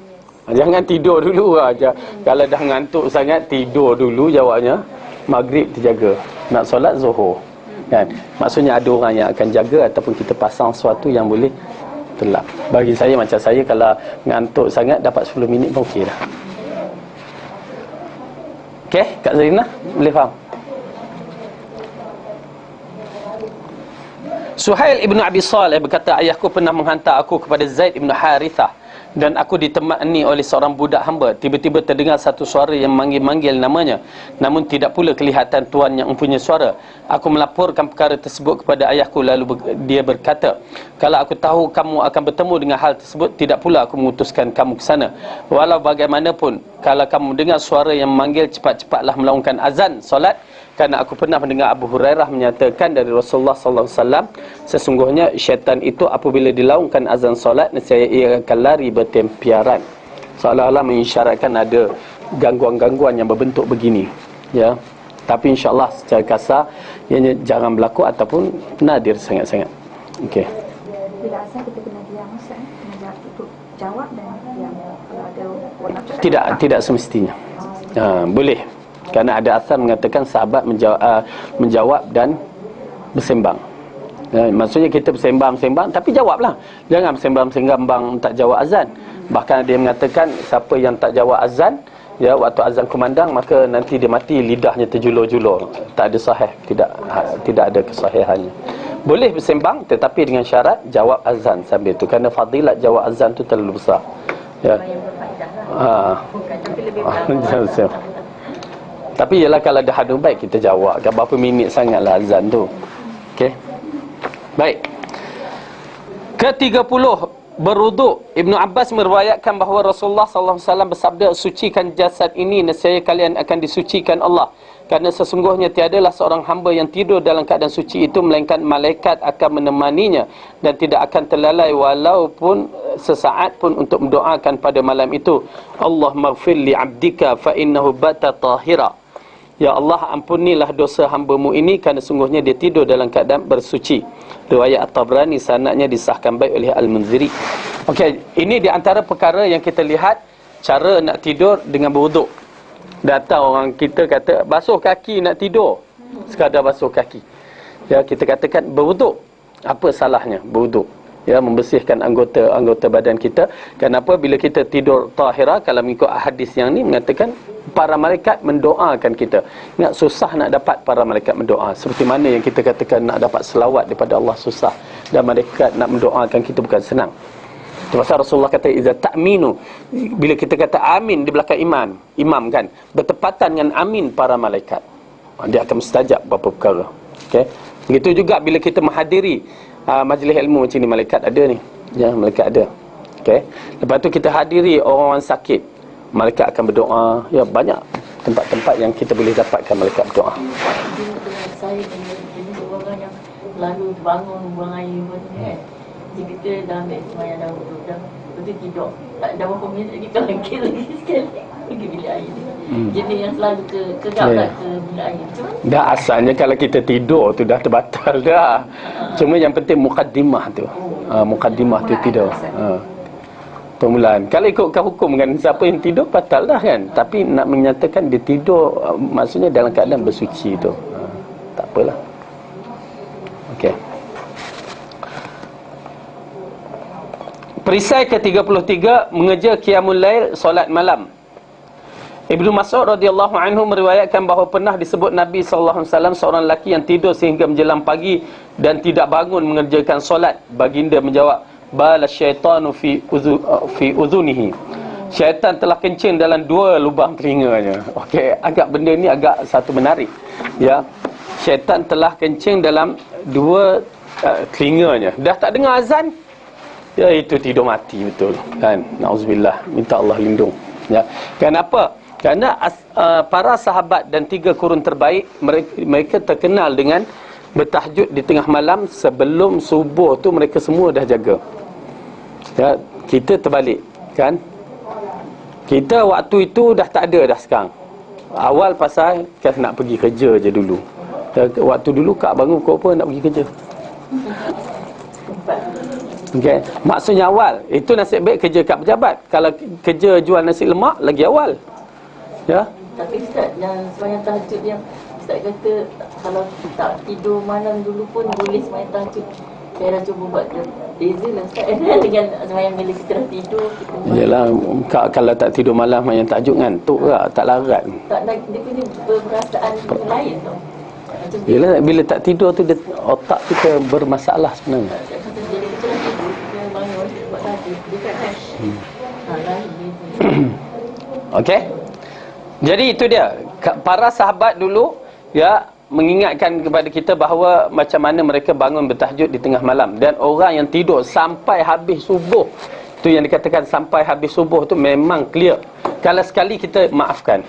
Jangan tidur dulu aja. Kalau dah ngantuk sangat, tidur dulu jawabnya. Maghrib terjaga. Nak solat Zuhur. Kan? Maksudnya ada orang yang akan jaga ataupun kita pasang sesuatu yang boleh telap. Bagi saya macam saya kalau ngantuk sangat dapat 10 minit pun okey dah. Okey, Kak Zarina boleh faham? Suhail ibn Abi Saleh berkata, ayahku pernah menghantar aku kepada Zaid ibn Harithah dan aku ditemani oleh seorang budak hamba. Tiba-tiba terdengar satu suara yang manggil-manggil namanya, namun tidak pula kelihatan tuan yang mempunyai suara. Aku melaporkan perkara tersebut kepada ayahku, lalu dia berkata, kalau aku tahu kamu akan bertemu dengan hal tersebut, tidak pula aku mengutuskan kamu ke sana. Walau bagaimanapun, kalau kamu dengar suara yang memanggil, cepat-cepatlah melakukan azan solat, kerana aku pernah mendengar Abu Hurairah menyatakan dari Rasulullah sallallahu alaihi wasallam, sesungguhnya syaitan itu apabila dilaungkan azan solat, nescaya ia akan lari bertempiaran. Seolah-olah mengisyaratkan ada gangguan-gangguan yang berbentuk begini, ya. Tapi insya-Allah secara kasar ianya jarang berlaku ataupun nadir sangat-sangat. Okey. Bila asal kita kena diam, Ustaz, kena jawab dan diam. Kalau ada orang nak cakap, tidak semestinya. Boleh. Kerana ada asal mengatakan sahabat menjawab dan bersembang. Maksudnya kita bersembang-sembang, tapi jawablah. Jangan bersembang-sembang tak jawab azan. Bahkan dia mengatakan siapa yang tak jawab azan, ya, waktu azan kumandang, maka nanti dia mati lidahnya terjulur-julur. Tak ada sahih, tidak ada kesahihannya. Boleh bersembang tetapi dengan syarat jawab azan sambil itu, kerana fadilat jawab azan tu terlalu besar. Ya. Tapi ialah kalau ada hadung baik kita jawab. Berapa minit sangatlah azan tu. Okey. Baik. Ke-30, berwuduk. Ibnu Abbas meriwayatkan bahawa Rasulullah sallallahu alaihi wasallam bersabda, sucikan jasad ini, nescaya kalian akan disucikan Allah. Kerana sesungguhnya tiadalah seorang hamba yang tidur dalam keadaan suci itu, melainkan malaikat akan menemaninya dan tidak akan terlalai walaupun sesaat pun untuk mendoakan pada malam itu, Allah maghfir li abdika fa innahu bata tahira. Ya Allah, ampunilah dosa hamba-Mu ini kerana sungguhnya dia tidur dalam keadaan bersuci. Riwayat At-Tabrani, sanadnya disahkan baik oleh Al-Munziri. Okey, ini di antara perkara yang kita lihat cara nak tidur dengan berwuduk. Datang orang kita kata basuh kaki nak tidur, sekadar basuh kaki. Ya, kita katakan berwuduk. Apa salahnya berwuduk? Ya, membersihkan anggota badan kita. Kenapa? Bila kita tidur tahira, kalau mengikut hadis yang ni mengatakan para malaikat mendoakan kita. Ingat, susah nak dapat para malaikat mendoa. Seperti mana yang kita katakan nak dapat selawat daripada Allah susah, dan malaikat nak mendoakan kita bukan senang. Pasal Rasulullah kata iza ta'minu, bila kita kata amin di belakang imam kan, bertepatan dengan amin para malaikat, dia akan mustajab beberapa perkara. Okey. Begitu juga bila kita menghadiri majlis ilmu macam ni, malaikat ada ni. Ya, malaikat ada. Okey. Lepas tu kita hadiri orang-orang sakit, malaikat akan berdoa. Ya, banyak tempat-tempat yang kita boleh dapatkan malaikat berdoa. Saya jenis orang yang lalu bangun buang air pun kan. Jadi kita dah ambil semayang dah betul, betul tidur. Tak ada berapa minit lagi panggil lagi sekali pergi bilik air. Jadi yang selalu kegap tak ke bilik air. Macam mana? Dah asalnya kalau kita tidur tu dah terbatal dah. Cuma yang penting mukaddimah tu. Mukaddimah tu tidur. Permulaan. Kalau ikutkan hukum kan, siapa yang tidur batal dah kan. Tapi nak menyatakan dia tidur, maksudnya dalam keadaan bersuci tu. Tak apalah. Okey. Perisai ke-33, mengejar qiyamul lail, solat malam. Ibnu Mas'ud radhiyallahu anhu meriwayatkan bahawa pernah disebut Nabi sallallahu alaihi wasallam seorang lelaki yang tidur sehingga menjelang pagi dan tidak bangun mengerjakan solat. Baginda menjawab, bala syaitanu fi udhunihi. Syaitan telah kencing dalam dua lubang telinganya. Okey, agak benda ni agak satu menarik. Ya. Syaitan telah kencing dalam dua telinganya. Dah tak dengar azan, ya, itu tidur mati betul kan. Nauzubillah, minta Allah lindung. Ya. Kenapa? Kerana para sahabat dan 3 kurun terbaik, mereka terkenal dengan bertahajud di tengah malam. Sebelum subuh tu mereka semua dah jaga. Ya, kita terbalik kan. Kita waktu itu dah tak ada dah sekarang. Awal pasal kan nak pergi kerja je dulu. Ya, waktu dulu Kak bangun pukul apa nak pergi kerja? Okay. Maksudnya awal. Itu nasib baik kerja kat pejabat. Kalau kerja jual nasi lemak, lagi awal. Ya. Tapi Ustaz, yang semayang tahajud yang Ustaz kata kalau tak tidur malam dulu pun boleh semayang tahajud. Saya dah cuba buat dia. Beza lah Ustaz dengan semayang bila kita dah tidur. Yalah, kalau tak tidur malam yang tahajud ngantuk lah, tak larat. Tak, dia punya perasaan lain tau. Yalah, bila tak tidur tu dia, otak kita bermasalah sebenarnya. Jadi kita dah tidur, kita bangun buat tahajud. Dia kan Okey. Jadi itu dia. Para sahabat dulu ya mengingatkan kepada kita bahawa macam mana mereka bangun bertahajud di tengah malam, dan orang yang tidur sampai habis subuh, itu yang dikatakan sampai habis subuh tu memang clear. Kalau sekali kita maafkan,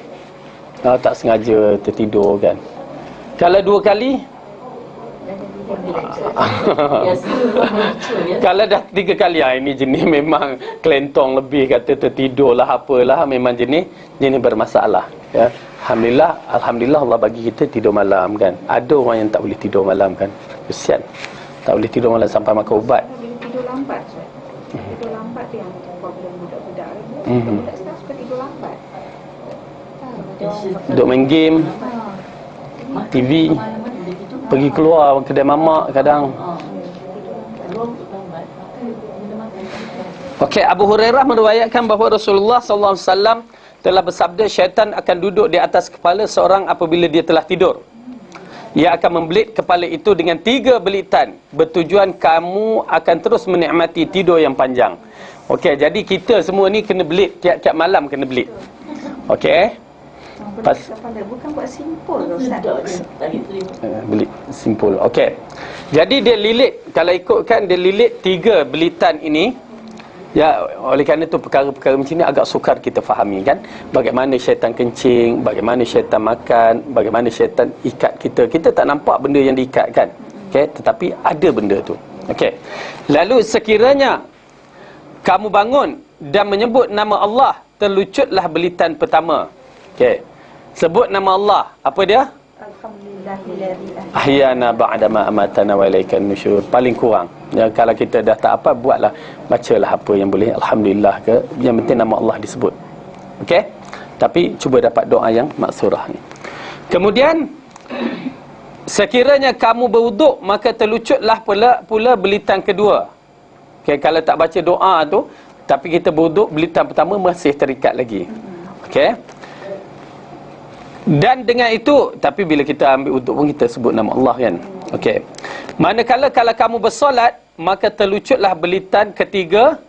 tak sengaja tertidur kan. Kalau 2 kali kalau dah 3 kali, ini jenis memang kelentong lebih, kata tertidur lah apalah, memang jenis bermasalah ya. Alhamdulillah Allah bagi kita tidur malam kan. Ada orang yang tak boleh tidur malam kan, kesian, tak boleh tidur malam sampai makan ubat. Tidur lambat, tidur lambat tu yang problem budak-budak ni. Budak sekarang suka tidur lambat. Duduk main game, TV, pergi keluar kedai mamak kadang. Okey, Abu Hurairah meriwayatkan bahawa Rasulullah sallallahu alaihi wasallam telah bersabda, syaitan akan duduk di atas kepala seorang apabila dia telah tidur. Ia akan membelit kepala itu dengan 3 belitan, bertujuan kamu akan terus menikmati tidur yang panjang. Okey, jadi kita semua ni kena belit, tiap-tiap malam kena belit. Okey. Bukan buat simpul tu Ustaz. Belit simpul. Okey. Jadi dia lilit, kalau ikutkan dia lilit 3 belitan ini. Ya, oleh kerana itu perkara-perkara macam ni agak sukar kita fahami kan. Bagaimana syaitan kencing, bagaimana syaitan makan, bagaimana syaitan ikat kita. Kita tak nampak benda yang diikat kan. Okey, tetapi ada benda tu. Okey. Lalu sekiranya kamu bangun dan menyebut nama Allah, terlucutlah belitan pertama. Okey. Sebut nama Allah. Apa dia? Ahyana ba'dama amatana wa ilaikan nusyur. Paling kurang ya, kalau kita dah tak apa, buatlah, bacalah apa yang boleh, alhamdulillah ke, yang penting nama Allah disebut. Okey, tapi cuba dapat doa yang maksurah ni. Kemudian sekiranya kamu berwuduk, maka terlucutlah pula belitan kedua. Okey, kalau tak baca doa tu tapi kita berwuduk, belitan pertama masih terikat lagi. Okey. Dan dengan itu, tapi bila kita ambil wuduk pun kita sebut nama Allah kan. Okey. Manakala kalau kamu bersolat, maka terlucutlah belitan ketiga,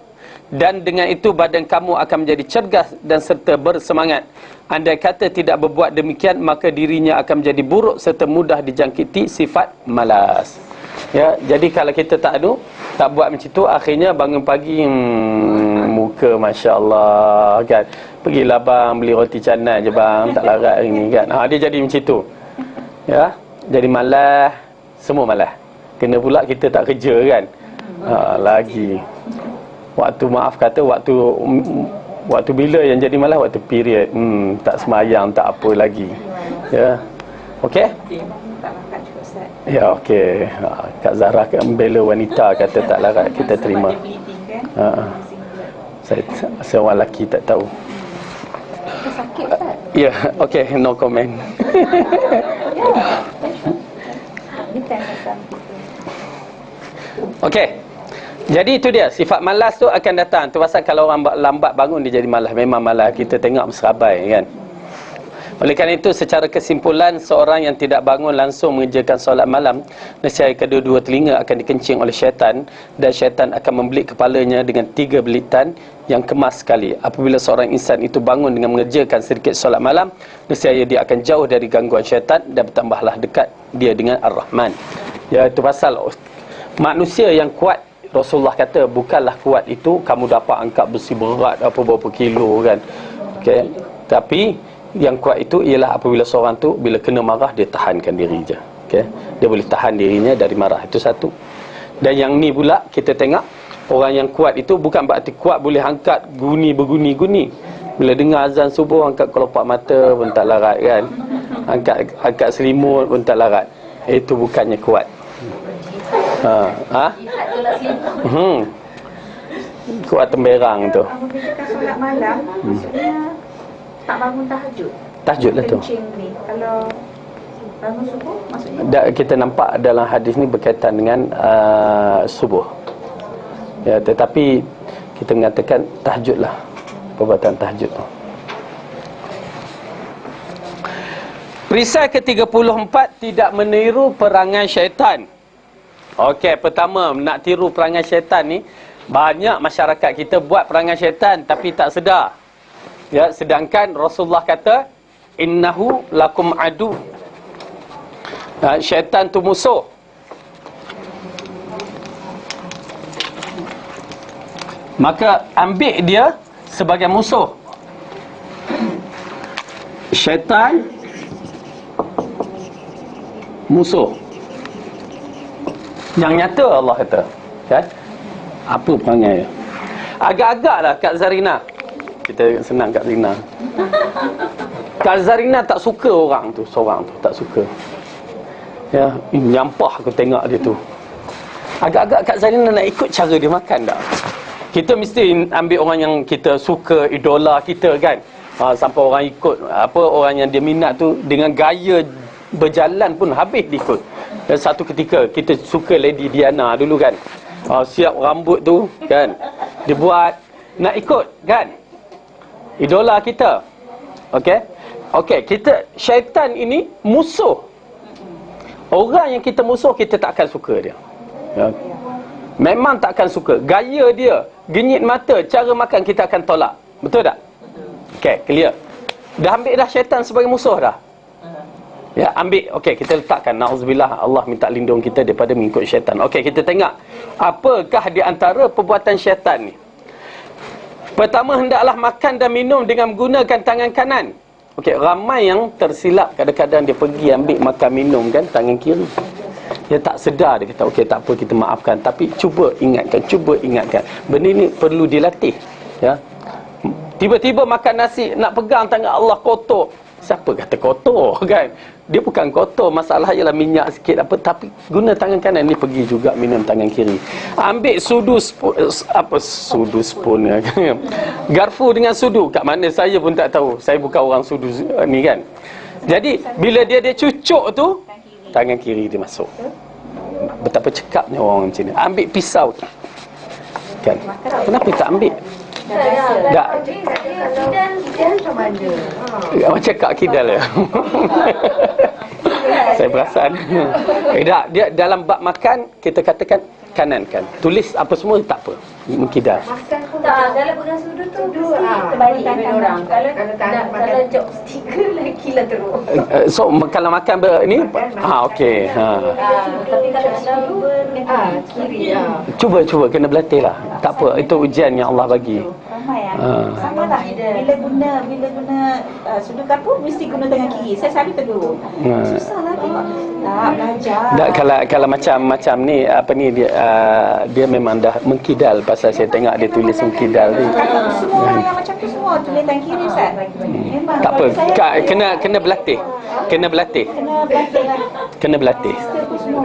dan dengan itu badan kamu akan menjadi cergas dan serta bersemangat. Andai kata tidak berbuat demikian, maka dirinya akan menjadi buruk serta mudah dijangkiti sifat malas. Ya, jadi kalau kita tak buat macam tu, akhirnya bangun pagi muka masya-Allah kan. Pergilah bang beli roti canai je bang, tak larat hari ni kan. Dia jadi macam tu. Ya, jadi malas, semua malas. Kena pula kita tak kerja kan. Lagi waktu, maaf kata, waktu bila yang jadi malas, waktu period. Tak semayang, tak apa lagi. Ya. Okey? Ya, okey. Kak Zahra membela wanita, kata tak larat, kita terima. Saya orang lelaki tak tahu. Sakit Ustaz? Ya, okey, no comment. Okey. Jadi itu dia, sifat malas tu akan datang. Tu pasal kalau orang lambat bangun dia jadi malas. Memang malas, kita tengok serabai kan. Oleh kerana itu, secara kesimpulan, seorang yang tidak bangun langsung mengerjakan solat malam, nescaya kedua-dua telinga akan dikencing oleh syaitan, dan syaitan akan membelit kepalanya dengan 3 belitan yang kemas sekali. Apabila seorang insan itu bangun dengan mengerjakan sedikit solat malam, nescaya dia akan jauh dari gangguan syaitan dan bertambahlah dekat dia dengan Ar-Rahman. Ya, itu pasal manusia yang kuat, Rasulullah kata, bukanlah kuat itu kamu dapat angkat besi berat apa berapa kilo kan. Okey, tapi yang kuat itu ialah apabila seorang tu bila kena marah, dia tahankan diri je. Okey, dia boleh tahan dirinya dari marah. Itu satu. Dan yang ni pula kita tengok, orang yang kuat itu bukan berarti kuat boleh angkat berguni-guni. Bila dengar azan subuh, angkat kelopak mata pun tak larat kan. Angkat selimut pun tak larat. Itu bukannya kuat. Kuat temberang tu. Apabila solat malam, maksudnya tak bangun tahajud. Tahajud lah tu. Kencing ni. Kalau bangun subuh, maksudnya kita nampak dalam hadis ni berkaitan dengan subuh. Ya, tetapi kita mengatakan tahajud lah, perbuatan tahajud tu. Perisai ke-34, tidak meniru perangai syaitan. Okey, pertama nak tiru perangai syaitan ni, Banyak masyarakat kita buat perangai syaitan tapi tak sedar. Ya, sedangkan Rasulullah kata innahu lakum adu. Syaitan tu musuh. Maka ambil dia sebagai musuh. Syaitan musuh yang nyata, Allah kata, kan? Apa perangai dia? Agak-agaklah Kak Zarina. Kita senang Kak Zarina. Kak Zarina tak suka orang tu, seorang tu tak suka. Ya, nyampah aku tengok dia tu. Agak-agak Kak Zarina nak ikut cara dia makan tak? Kita mesti ambil orang yang kita suka, idola kita, kan? Sampai orang ikut apa, orang yang dia minat tu dengan gaya berjalan pun habis diikut. Dan satu ketika kita suka Lady Diana dulu, kan? Siap rambut tu, kan? Dia buat nak ikut, kan? Idola kita. Okey? Okey, kita syaitan ini musuh. Orang yang kita musuh, kita tak akan suka dia. Ya. Memang tak akan suka. Gaya dia, genyit mata, cara makan, kita akan tolak. Betul tak? Okey, clear. Dah ambil dah syaitan sebagai musuh dah. Ya, ambil. Okey, kita letakkan, na'udzubillah, Allah minta lindung kita daripada mengikut syaitan. Okey, kita tengok apakah di antara perbuatan syaitan ni. Pertama, hendaklah makan dan minum dengan menggunakan tangan kanan. Okey, ramai yang tersilap. Kadang-kadang dia pergi ambil makan minum, kan, tangan kiri. Dia tak sedar, dia kata okey tak apa, kita maafkan. Tapi cuba ingatkan. Benda ni perlu dilatih. Ya. Tiba-tiba makan nasi, nak pegang tangan Allah kotor. Siapa kata kotor, kan? Dia bukan kotor, masalah ialah minyak sikit apa, tapi guna tangan kanan ni, pergi juga minum tangan kiri. Ambil sudu spoon, garfu dengan sudu, kat mana saya pun tak tahu. Saya bukan orang sudu ni, kan. Jadi bila dia cucuk tu, tangan kiri dia masuk. Betapa cekapnya orang macam ni. Ambil pisau, kan? Kenapa tak ambil? Tak. Macam Kak Kidal ya. Saya perasan. Tak, dia dalam bab makan kita katakan kanan, kan. Tulis apa semua tak apa. Mengkidal. Tak, dalam pegang sudut tu terbalikan orang. Kalau jok stiker lagi lah teruk. So kalau makan ni okey. Tapi kalau sudut kiri. Cuba kena berlatih lah. Tak apa, itu ujian yang Allah bagi. Ramai sama lah. Bila guna sudut garpu mesti guna tangan kiri. Saya selalu tegur. Susah lah tengok. Tak belajar. Kalau macam ni apa ni, dia memang dah mengkidal. Pasal saya tengok dia tulis mengkidal ni. Semua orang yang macam tu semua tulis tangan kiri, Ustaz. Memang tak apa, kena berlatih. Kena berlatih.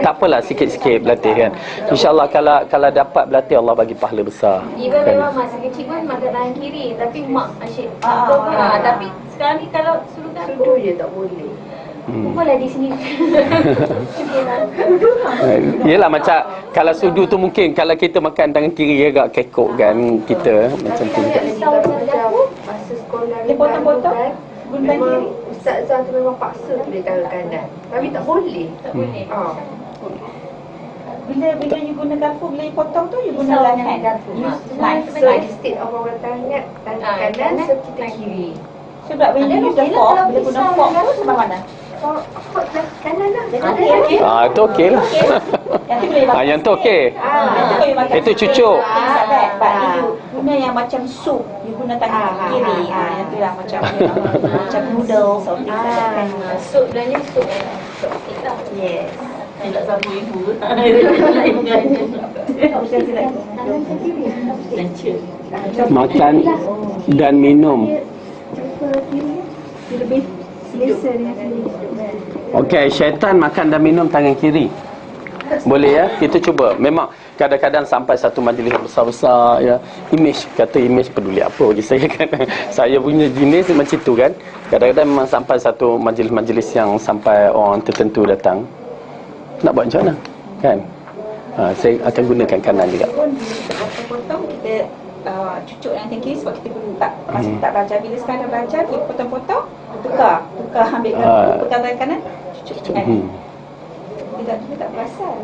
Tak apalah, sikit-sikit berlatih, kan. InsyaAllah kalau dapat berlatih, Allah bagi pahala besar. Ibu memang masa kecil pun makan tangan kiri, tapi mak asyik. Tapi sekarang ni kalau sudu je tak boleh. Bukanlah di sini. Yelah, macam kalau sudu tu mungkin kalau kita makan tangan kiri agak kekok, kan, kita macam tu juga. Masa sekolah dia potong-potong guna tangan kiri. Ustazah tu memang paksa tulis tangan kanan. Tapi tak boleh. Bila you guna garpu, bila you potong tu you guna tangan garpu. So instead of orang tangan kanan, so kita kiri. Sebab when you use the fork, bila guna fork tu sebelah mana? Fork kanan lah. Itu okey lah. Yang tu okey. Itu cucuk. Guna yang macam sup, you guna tangan kiri. Yang tu lah macam noodles or things like that. Sup sebenarnya sup stick lah. Yes. Saya tak sabu ibu. Makan dan minum. Okey, syaitan makan dan minum tangan kiri. Boleh ya, kita cuba. Memang kadang-kadang sampai satu majlis besar-besar, ya, image peduli apa bagi saya, kan. Saya punya jenis macam tu, kan. Kadang-kadang memang sampai satu majlis-majlis yang sampai orang tertentu datang. Nak buat macam mana, kan? Saya akan gunakan kanan juga. Potong kita cucuk dengan tangan kiri sebab kita dulu masih tak belajar. Bila sekarang dah belajar, kita potong-potong, tukar ambil pegang tangan kanan, cucuk kan. Kita tak perasan.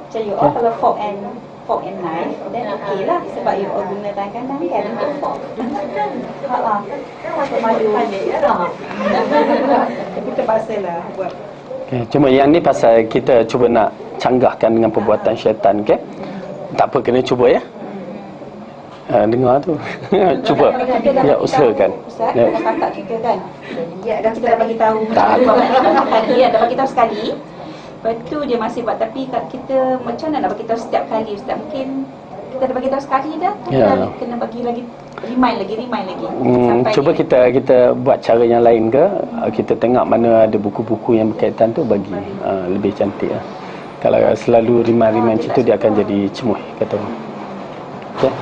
Macam you kalau fork and fork and knife, then okey lah sebab you all guna tangan kanan kan untuk fork. Malu tapi terpaksa lah buat. Okay, cuma yang ni pasal kita cuba nak canggahkan dengan perbuatan syaitan, okey? Tak apa, kena cuba ya. Dengar tu. Cuba. Ya, usahakan. Ustaz, Ya. kakak kita kan. Ya, dah Kita dah bagi tahu Tak. kali dah bagi tahu sekali. Lepas tu dia masih buat, tapi kita macam mana nak bagi tahu setiap kali Ustaz? Mungkin kita dah bagi tahu sekali dah. Ya. Kena bagi lagi remind lagi. Cuba kita buat cara yang lain ke? Kita tengok mana ada buku-buku yang berkaitan tu bagi lebih cantik lah. Kalau selalu remind macam tu dia akan jadi cemuh kata orang. Okey.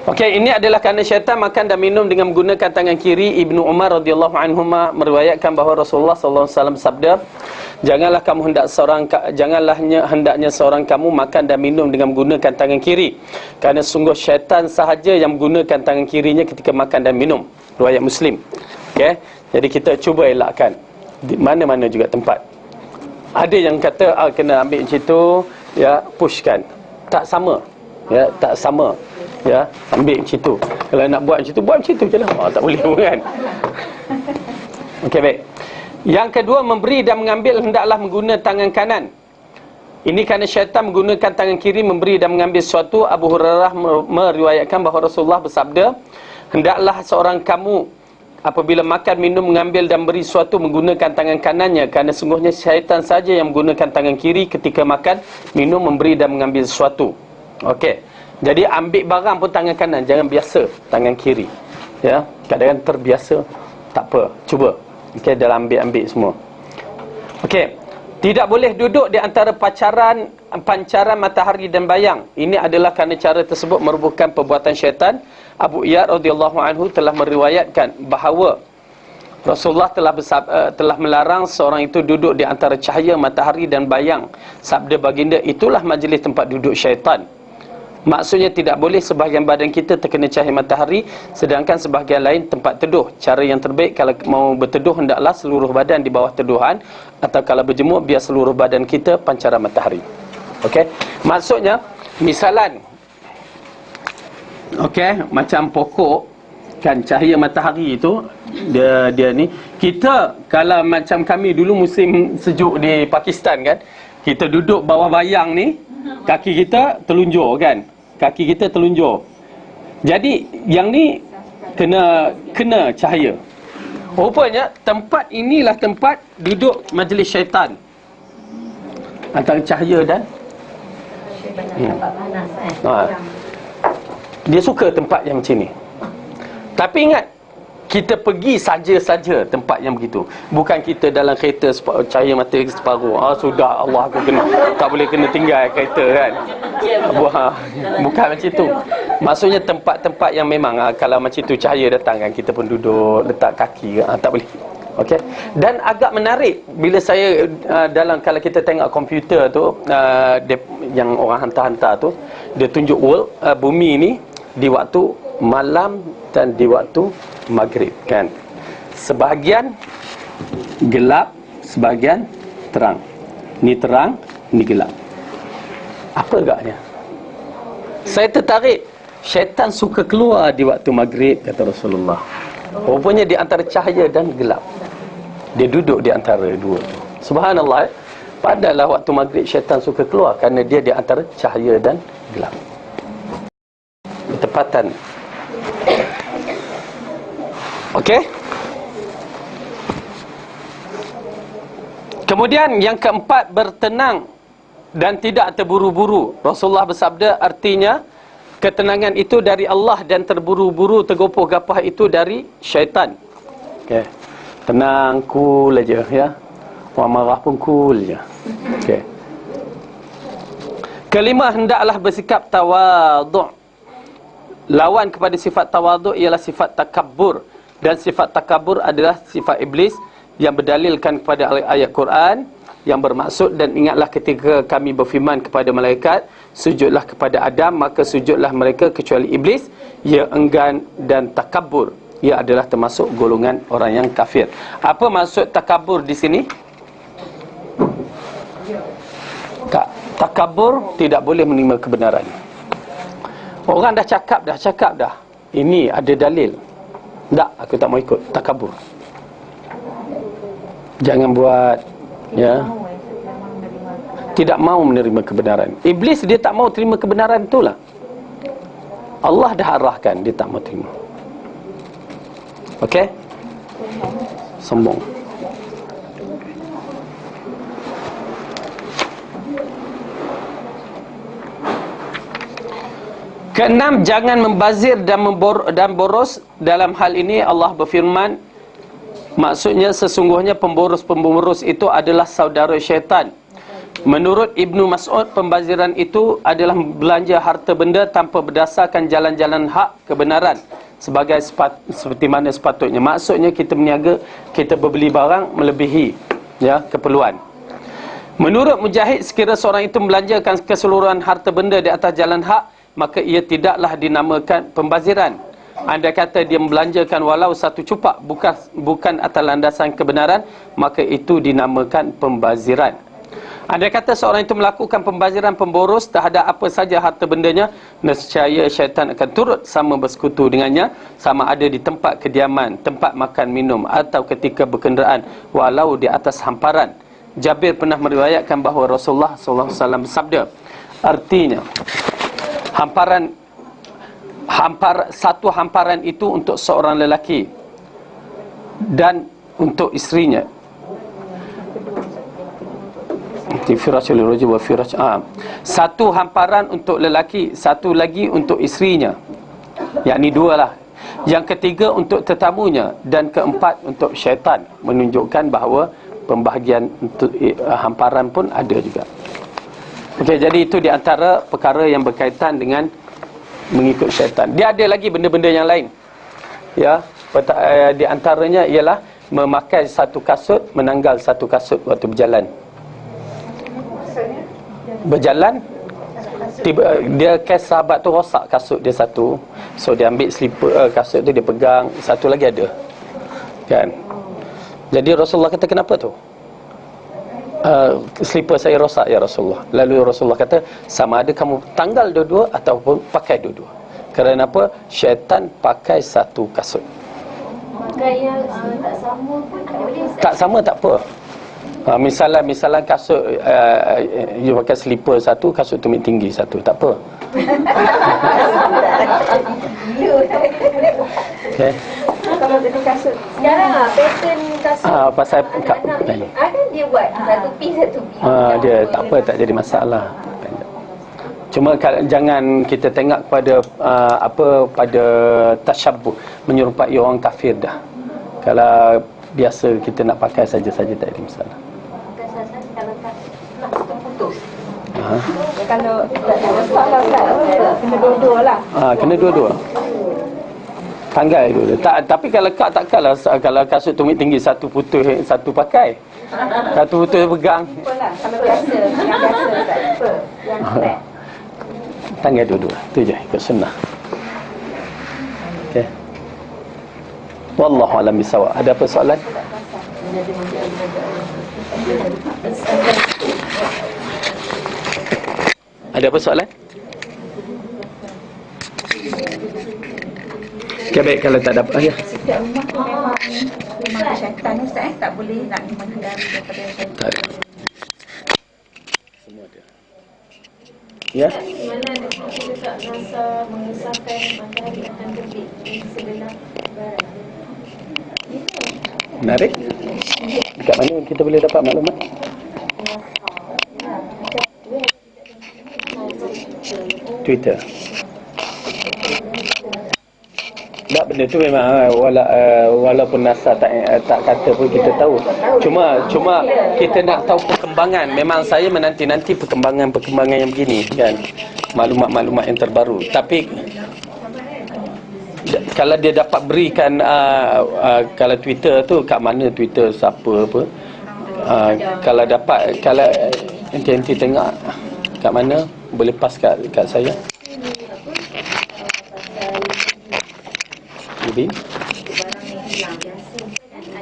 Okey, ini adalah kerana syaitan makan dan minum dengan menggunakan tangan kiri. Ibnu Umar radhiyallahu anhuma meriwayatkan bahawa Rasulullah sallallahu alaihi wasallam bersabda, janganlah hendaknya seorang kamu makan dan minum dengan menggunakan tangan kiri, kerana sungguh syaitan sahaja yang menggunakan tangan kirinya ketika makan dan minum. Riwayat Muslim. Okey, jadi kita cuba elakkan di mana-mana juga tempat. Ada yang kata kena ambil macam tu, ya, pushkan. Tak sama. Ya, tak sama. Ya, ambil macam tu. Kalau nak buat macam tu, buat macam tu je lah. Tak boleh pun kan. Okey, baik. Yang kedua, memberi dan mengambil hendaklah menggunakan tangan kanan. Ini kerana syaitan menggunakan tangan kiri memberi dan mengambil sesuatu. Abu Hurairah meriwayatkan bahawa Rasulullah bersabda, hendaklah seorang kamu apabila makan, minum, mengambil dan beri sesuatu menggunakan tangan kanannya, kerana sungguhnya syaitan saja yang menggunakan tangan kiri ketika makan, minum, memberi dan mengambil sesuatu. Okey. Jadi ambil barang pun tangan kanan, jangan biasa tangan kiri. Ya, kadang-kadang terbiasa, tak apa, cuba. Okey, dalam ambil semua. Okey. Tidak boleh duduk di antara pancaran matahari dan bayang. Ini adalah kerana cara tersebut merupakan perbuatan syaitan. Abu Iyad radhiyallahu anhu telah meriwayatkan bahawa Rasulullah telah melarang seorang itu duduk di antara cahaya matahari dan bayang. Sabda baginda, itulah majlis tempat duduk syaitan. Maksudnya tidak boleh sebahagian badan kita terkena cahaya matahari, sedangkan sebahagian lain tempat teduh. Cara yang terbaik kalau mau berteduh, hendaklah seluruh badan di bawah teduhan, atau kalau berjemur, biar seluruh badan kita pancaran matahari. Okey, maksudnya misalan, okey, macam pokok kan, cahaya matahari itu dia ni, kita kalau macam kami dulu musim sejuk di Pakistan kan, kita duduk bawah bayang ni, kaki kita telunjuk kan, kaki kita telunjuk. Jadi yang ni kena cahaya. Rupanya tempat inilah tempat duduk majlis syaitan, antara cahaya dan dia suka tempat yang macam ni. Tapi ingat, kita pergi saja-saja tempat yang begitu. Bukan kita dalam kereta cahaya mata separuh. Sudah, Allah aku kena, tak boleh kena tinggal kereta kan. Bukan macam tu. Maksudnya tempat-tempat yang memang kalau macam tu cahaya datang kan, kita pun duduk letak kaki, tak boleh. Okey. Dan agak menarik bila saya kalau kita tengok komputer tu, yang orang hantar-hantar tu, dia tunjuk bumi ni di waktu malam dan di waktu maghrib kan. Sebahagian gelap, sebahagian terang. Ni terang, ni gelap. Apa agaknya? Saya tertarik. Syaitan suka keluar di waktu maghrib, kata Rasulullah. Rupanya di antara cahaya dan gelap, dia duduk di antara dua. Subhanallah. Padahal waktu maghrib syaitan suka keluar, kerana dia di antara cahaya dan gelap. Bertepatan. Okey. Kemudian yang keempat, bertenang dan tidak terburu-buru. Rasulullah bersabda, artinya ketenangan itu dari Allah dan terburu-buru, tergopoh gapah itu dari syaitan. Okey. Tenang, cool aja ya. Orang marah pun cool je. Okey. Kelima, hendaklah bersikap tawaduk. Lawan kepada sifat tawaduk ialah sifat takabbur. Dan sifat takabur adalah sifat iblis yang berdalilkan kepada ayat Quran yang bermaksud, dan ingatlah ketika kami berfirman kepada malaikat, sujudlah kepada Adam, maka sujudlah mereka kecuali iblis, ia enggan dan takabur. Ia adalah termasuk golongan orang yang kafir. Apa maksud takabur di sini? Takabur tidak boleh menerima kebenaran. Orang dah cakap dah. Ini ada dalil. Tak, aku tak mau ikut. Takabur. Jangan buat, ya. Tidak mau menerima kebenaran. Iblis dia tak mau terima kebenaran itulah. Allah dah arahkan, dia tak mau terima. Okey? Sombong. Keenam, jangan membazir dan boros. Dalam hal ini Allah berfirman, maksudnya sesungguhnya pemboros itu adalah saudara syaitan. Menurut Ibnu Mas'ud, pembaziran itu adalah belanja harta benda tanpa berdasarkan jalan-jalan hak kebenaran seperti mana sepatutnya. Maksudnya kita berniaga, kita berbeli barang melebihi, ya, keperluan. Menurut Mujahid, sekiranya seorang itu membelanjakan keseluruhan harta benda di atas jalan hak, maka ia tidaklah dinamakan pembaziran. Andai kata dia membelanjakan walau satu cupak bukan atas landasan kebenaran, maka itu dinamakan pembaziran. Andai kata seorang itu melakukan pembaziran pemboros terhadap apa saja harta bendanya, nescaya syaitan akan turut sama bersekutu dengannya, sama ada di tempat kediaman, tempat makan minum, atau ketika berkenderaan, walau di atas hamparan. Jabir pernah meriwayatkan bahawa Rasulullah SAW bersabda, artinya satu hamparan itu untuk seorang lelaki dan untuk isterinya. Satu hamparan untuk lelaki, satu lagi untuk isterinya, yakni dua lah. Yang ketiga untuk tetamunya, dan keempat untuk syaitan. Menunjukkan bahawa pembahagian untuk hamparan pun ada juga. Okey, jadi itu di antara perkara yang berkaitan dengan mengikut syaitan. Dia ada lagi benda-benda yang lain. Ya, di antaranya ialah memakai satu kasut, menanggal satu kasut waktu berjalan, tiba dia kes sahabat tu rosak kasut dia satu, so dia ambil slipper kasut tu dia pegang, satu lagi ada, kan. Jadi Rasulullah kata, kenapa tu? Slipper saya rosak ya Rasulullah. Lalu Rasulullah kata, sama ada kamu tanggal dua-dua ataupun pakai dua-dua. Kerana apa? Syaitan pakai satu kasut. Gaya tak sama pun tak boleh. Tak sama tak apa. Misalnya kasut you pakai slipper satu, kasut tumit tinggi satu, tak apa. Okay. Kalau ada kasut sekarang pattern kasut pasal ada dia buat satu piece dia tak apa, tak jadi masalah. Cuma jangan kita tengok kepada pada tasyabbuh, menyerupai orang kafir dah. Kalau biasa kita nak pakai saja-saja tak ada masalah. Kalau tak putus. Kalau salah kena dua-dua lah. Kena dua-dua. Tanggal dulu. Tapi kalau kak takkanlah, kalau kasut tumit tinggi satu putus, satu pakai. Satu putus pegang. Apalah, kalau biasa, yang biasa tak apa. Yang flat. Tanggal dua-dua. Itu je, ikut sunnah. Okey. Wallahu a'lam bissawab. Ada apa soalan? Ada apa soalan? Okay, baik, kalau tak dapat ya. Setiap rumah tu memang ada syaitan ni Ustaz, tak boleh nak menghindari daripada syaitan. Tak ada. Semua ada. Ya? Mana ada kita dekat NASA mengesahkan matahari akan terbit di sebelah barat. Menarik? Dekat mana kita boleh dapat maklumat? Twitter. Tak, benda tu memang walaupun NASA tak kata pun kita tahu. Cuma kita nak tahu perkembangan. Memang saya menanti-nanti perkembangan yang begini, kan. Maklumat-maklumat yang terbaru. Tapi kalau dia dapat berikan kalau Twitter tu kat mana, Twitter siapa apa, kalau dapat, kalau nanti tengok kat mana, boleh pas kat saya. Jadi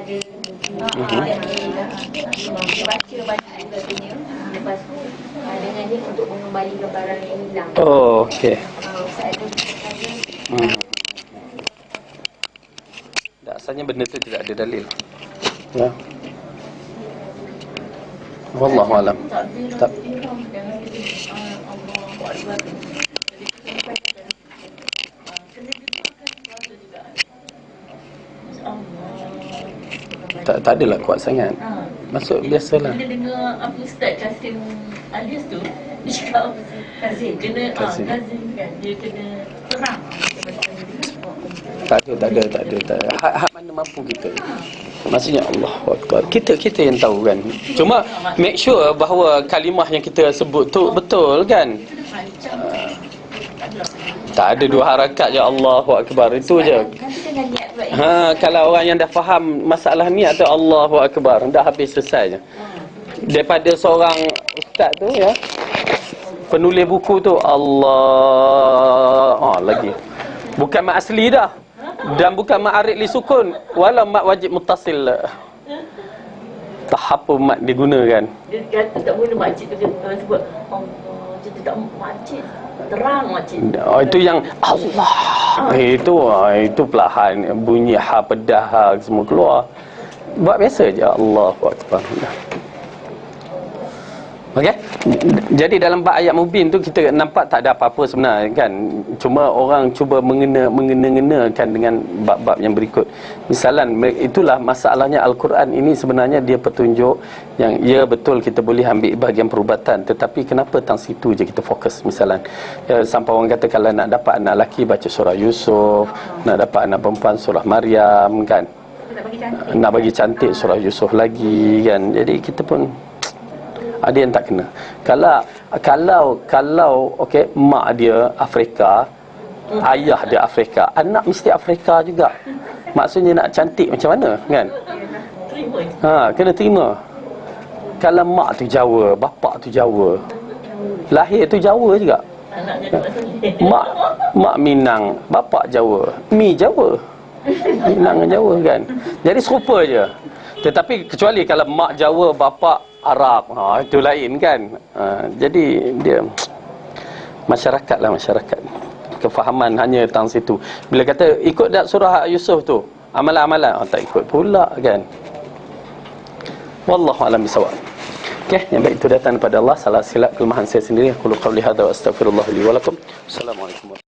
ada baca banyak katanya. Lepas tu dengan ni untuk mengembalikan barang yang hilang. Oh, okey. Saya Asalnya benda tu tidak ada dalil. Ya. Wallahu alam. Tak. Tak adalah kuat sangat. Masuk biasalah. Bila dengar apa Ustaz Kasim Alias tu, dia cakap kena Kazim kan, dia kena perang. Tak ada. Hak mana mampu kita. Maksudnya Allah Akbar. Kita yang tahu kan. Cuma make sure bahawa kalimah yang kita sebut tu betul kan. Tak ada dua harakat je Allahu Akbar. Itu je. Kalau orang yang dah faham masalah ni atau Allahu Akbar, dah habis selesai je. Daripada seorang ustaz tu ya, penulis buku tu Allah lagi. Bukan mak asli dah. Dan bukan mak arid li sukun, walau mak wajib muttasil. Tak apa mak digunakan. Dia kata tak guna makcik tu, dia sebut Allah, dia tak makcik. Terang makcik. Itu yang Allah. Itu perlahan bunyi ha pedah ha semua keluar. Buat biasa je Allahu Akbar. Okey. Jadi dalam bab ayat mubin tu kita nampak tak ada apa-apa sebenarnya kan. Cuma orang cuba mengena-ngenakan dengan bab-bab yang berikut. Misalan, itulah masalahnya Al-Quran ini sebenarnya dia petunjuk yang ya betul kita boleh ambil bahagian perubatan, tetapi kenapa tang situ je kita fokus. Misalan, ya, sampai orang kata kalau nak dapat anak lelaki baca surah Yusuf, nak dapat anak perempuan surah Maryam kan. Nak bagi cantik surah Yusuf lagi kan. Jadi kita pun ada yang tak kena. Kalau okey, mak dia Afrika, ayah dia Afrika, anak mesti Afrika juga. Maksudnya nak cantik macam mana kan? Kena terima. Kalau mak tu Jawa, bapak tu Jawa, lahir tu Jawa juga. Mak Minang, bapak Jawa, mi Jawa, Minang Jawa kan. Jadi serupa je. Tetapi kecuali kalau mak Jawa, bapak Arab, itu lain kan. Jadi dia masyarakat kefahaman hanya tentang situ. Bila kata ikut tak surah Yusuf tu, amalan-amalan, tak ikut pula kan. Wallahu a'lam bishawab. Okey, yang baik itu datang daripada Allah. Salah silap kelemahan saya sendiri. Aku qauli hadza wa astaghfirullah li wa lakum. Assalamualaikum.